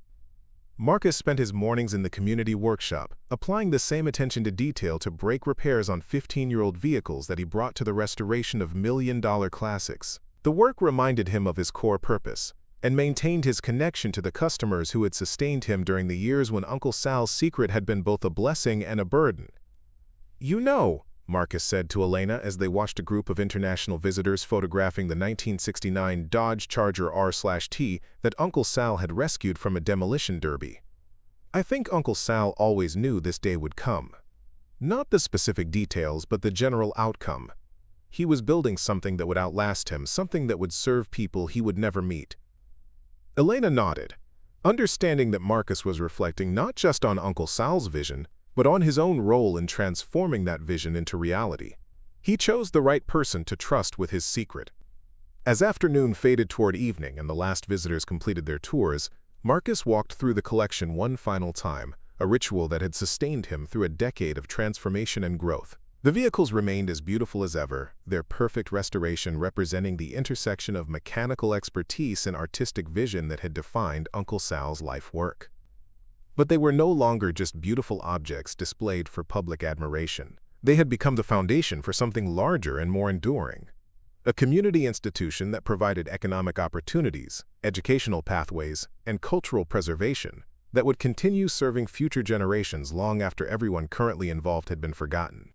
Marcus spent his mornings in the community workshop, applying the same attention to detail to brake repairs on 15-year-old vehicles that he brought to the restoration of million-dollar classics. The work reminded him of his core purpose, and maintained his connection to the customers who had sustained him during the years when Uncle Sal's secret had been both a blessing and a burden. "You know," Marcus said to Elena as they watched a group of international visitors photographing the 1969 Dodge Charger R/T that Uncle Sal had rescued from a demolition derby. "I think Uncle Sal always knew this day would come. Not the specific details, but the general outcome. He was building something that would outlast him, something that would serve people he would never meet." Elena nodded, understanding that Marcus was reflecting not just on Uncle Sal's vision, but on his own role in transforming that vision into reality. He chose the right person to trust with his secret. As afternoon faded toward evening and the last visitors completed their tours, Marcus walked through the collection one final time, a ritual that had sustained him through a decade of transformation and growth. The vehicles remained as beautiful as ever, their perfect restoration representing the intersection of mechanical expertise and artistic vision that had defined Uncle Sal's life work. But they were no longer just beautiful objects displayed for public admiration. They had become the foundation for something larger and more enduring. A community institution that provided economic opportunities, educational pathways, and cultural preservation that would continue serving future generations long after everyone currently involved had been forgotten.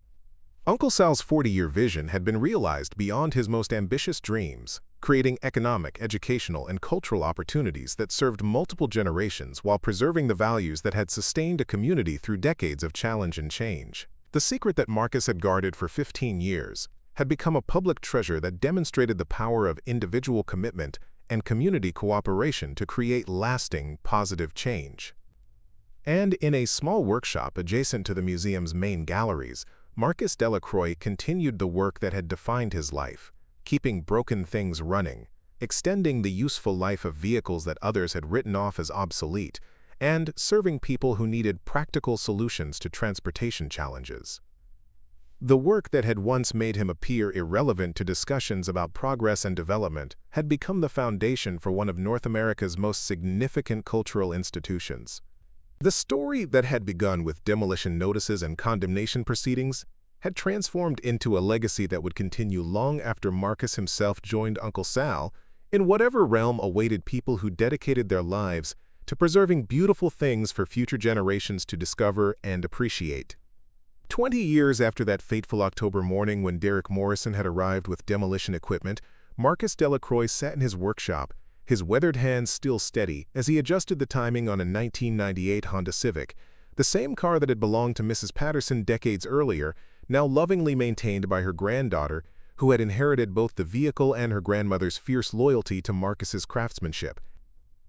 Uncle Sal's 40-year vision had been realized beyond his most ambitious dreams, creating economic, educational, and cultural opportunities that served multiple generations while preserving the values that had sustained a community through decades of challenge and change. The secret that Marcus had guarded for 15 years had become a public treasure that demonstrated the power of individual commitment and community cooperation to create lasting, positive change. And in a small workshop adjacent to the museum's main galleries, Marcus Delacroix continued the work that had defined his life, keeping broken things running, extending the useful life of vehicles that others had written off as obsolete, and serving people who needed practical solutions to transportation challenges. The work that had once made him appear irrelevant to discussions about progress and development had become the foundation for one of North America's most significant cultural institutions. The story that had begun with demolition notices and condemnation proceedings had transformed into a legacy that would continue long after Marcus himself joined Uncle Sal, in whatever realm awaited people who dedicated their lives to preserving beautiful things for future generations to discover and appreciate. 20 years after that fateful October morning when Derek Morrison had arrived with demolition equipment, Marcus Delacroix sat in his workshop, his weathered hands still steady as he adjusted the timing on a 1998 Honda Civic, the same car that had belonged to Mrs. Patterson decades earlier, now lovingly maintained by her granddaughter, who had inherited both the vehicle and her grandmother's fierce loyalty to Marcus's craftsmanship.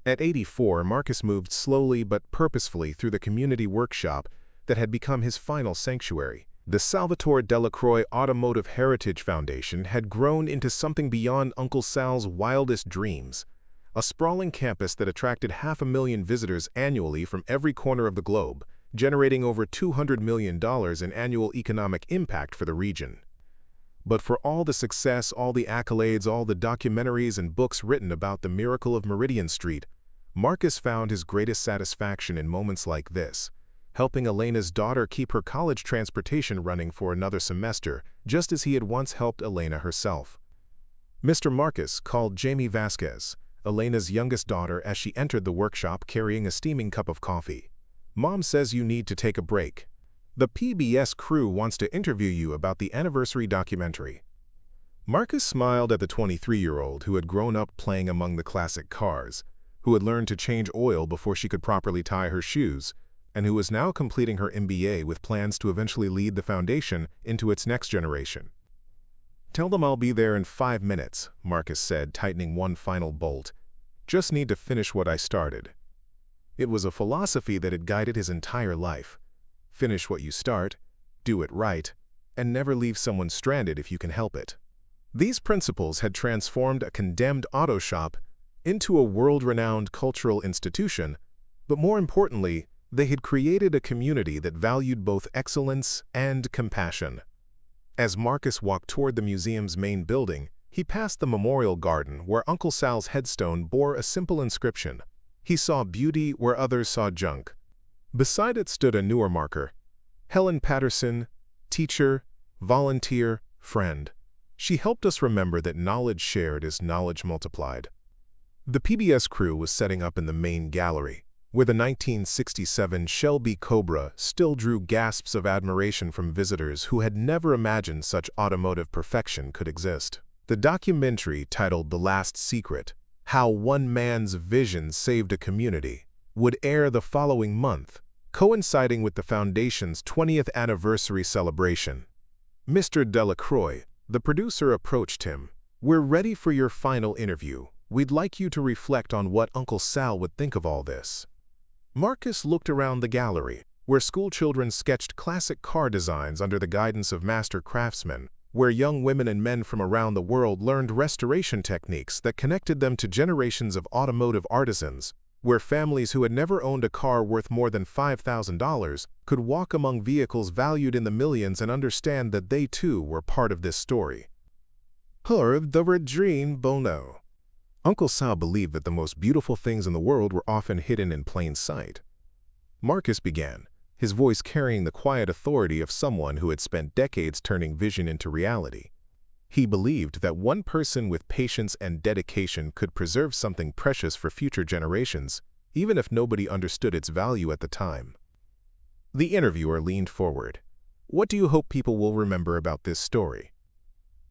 At 84, Marcus moved slowly but purposefully through the community workshop that had become his final sanctuary. The Salvatore Delacroix Automotive Heritage Foundation had grown into something beyond Uncle Sal's wildest dreams, a sprawling campus that attracted 500,000 visitors annually from every corner of the globe, generating over $200 million in annual economic impact for the region. But for all the success, all the accolades, all the documentaries and books written about the miracle of Meridian Street, Marcus found his greatest satisfaction in moments like this, helping Elena's daughter keep her college transportation running for another semester, just as he had once helped Elena herself. Mr. Marcus called Jamie Vasquez, Elena's youngest daughter, as she entered the workshop carrying a steaming cup of coffee. "Mom says you need to take a break. The PBS crew wants to interview you about the anniversary documentary." Marcus smiled at the 23-year-old who had grown up playing among the classic cars, who had learned to change oil before she could properly tie her shoes, and who was now completing her MBA with plans to eventually lead the foundation into its next generation. "Tell them I'll be there in 5 minutes," Marcus said, tightening one final bolt. "Just need to finish what I started." It was a philosophy that had guided his entire life. Finish what you start, do it right, and never leave someone stranded if you can help it. These principles had transformed a condemned auto shop into a world-renowned cultural institution, but more importantly, they had created a community that valued both excellence and compassion. As Marcus walked toward the museum's main building, he passed the memorial garden where Uncle Sal's headstone bore a simple inscription. He saw beauty where others saw junk. Beside it stood a newer marker: Helen Patterson, teacher, volunteer, friend. She helped us remember that knowledge shared is knowledge multiplied. The PBS crew was setting up in the main gallery, where the 1967 Shelby Cobra still drew gasps of admiration from visitors who had never imagined such automotive perfection could exist. The documentary, titled The Last Secret: How One Man's Vision Saved a Community, would air the following month, coinciding with the Foundation's 20th anniversary celebration. Mr. Delacroix, the producer, approached him. "We're ready for your final interview. We'd like you to reflect on what Uncle Sal would think of all this." Marcus looked around the gallery, where schoolchildren sketched classic car designs under the guidance of master craftsmen, where young women and men from around the world learned restoration techniques that connected them to generations of automotive artisans, where families who had never owned a car worth more than $5,000 could walk among vehicles valued in the millions and understand that they too were part of this story. Heard the Redrine Bono. Uncle Sal believed that the most beautiful things in the world were often hidden in plain sight. Marcus began, his voice carrying the quiet authority of someone who had spent decades turning vision into reality. He believed that one person with patience and dedication could preserve something precious for future generations, even if nobody understood its value at the time. The interviewer leaned forward. "What do you hope people will remember about this story?"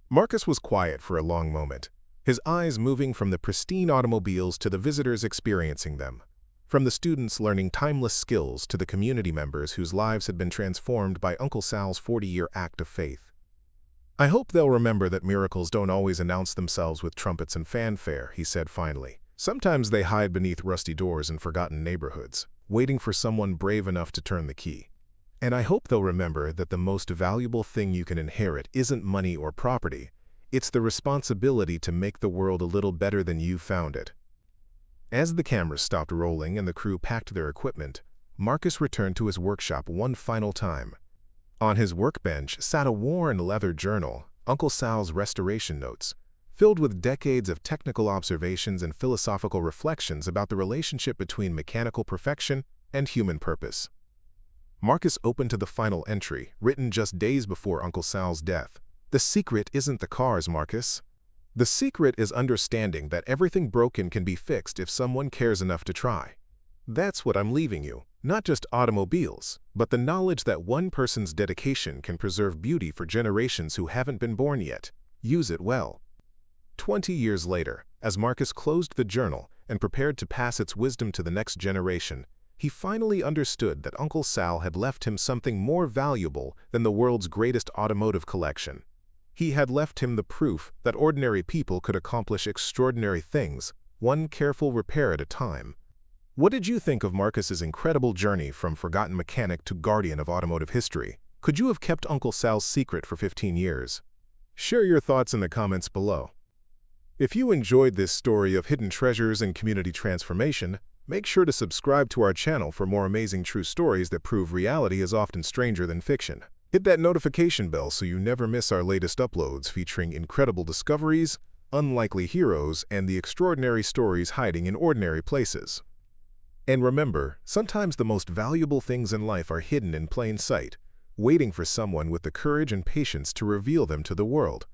Marcus was quiet for a long moment, his eyes moving from the pristine automobiles to the visitors experiencing them, from the students learning timeless skills to the community members whose lives had been transformed by Uncle Sal's 40-year act of faith. "I hope they'll remember that miracles don't always announce themselves with trumpets and fanfare," he said finally. "Sometimes they hide beneath rusty doors in forgotten neighborhoods, waiting for someone brave enough to turn the key. And I hope they'll remember that the most valuable thing you can inherit isn't money or property. It's the responsibility to make the world a little better than you found it." As the cameras stopped rolling and the crew packed their equipment, Marcus returned to his workshop one final time. On his workbench sat a worn leather journal, Uncle Sal's restoration notes, filled with decades of technical observations and philosophical reflections about the relationship between mechanical perfection and human purpose. Marcus opened to the final entry, written just days before Uncle Sal's death. "The secret isn't the cars, Marcus. The secret is understanding that everything broken can be fixed if someone cares enough to try. That's what I'm leaving you. Not just automobiles, but the knowledge that one person's dedication can preserve beauty for generations who haven't been born yet. Use it well. 20 years later, as Marcus closed the journal and prepared to pass its wisdom to the next generation, he finally understood that Uncle Sal had left him something more valuable than the world's greatest automotive collection. He had left him the proof that ordinary people could accomplish extraordinary things, one careful repair at a time. What did you think of Marcus's incredible journey from forgotten mechanic to guardian of automotive history? Could you have kept Uncle Sal's secret for 15 years? Share your thoughts in the comments below. If you enjoyed this story of hidden treasures and community transformation, make sure to subscribe to our channel for more amazing true stories that prove reality is often stranger than fiction. Hit that notification bell so you never miss our latest uploads featuring incredible discoveries, unlikely heroes, and the extraordinary stories hiding in ordinary places. And remember, sometimes the most valuable things in life are hidden in plain sight, waiting for someone with the courage and patience to reveal them to the world.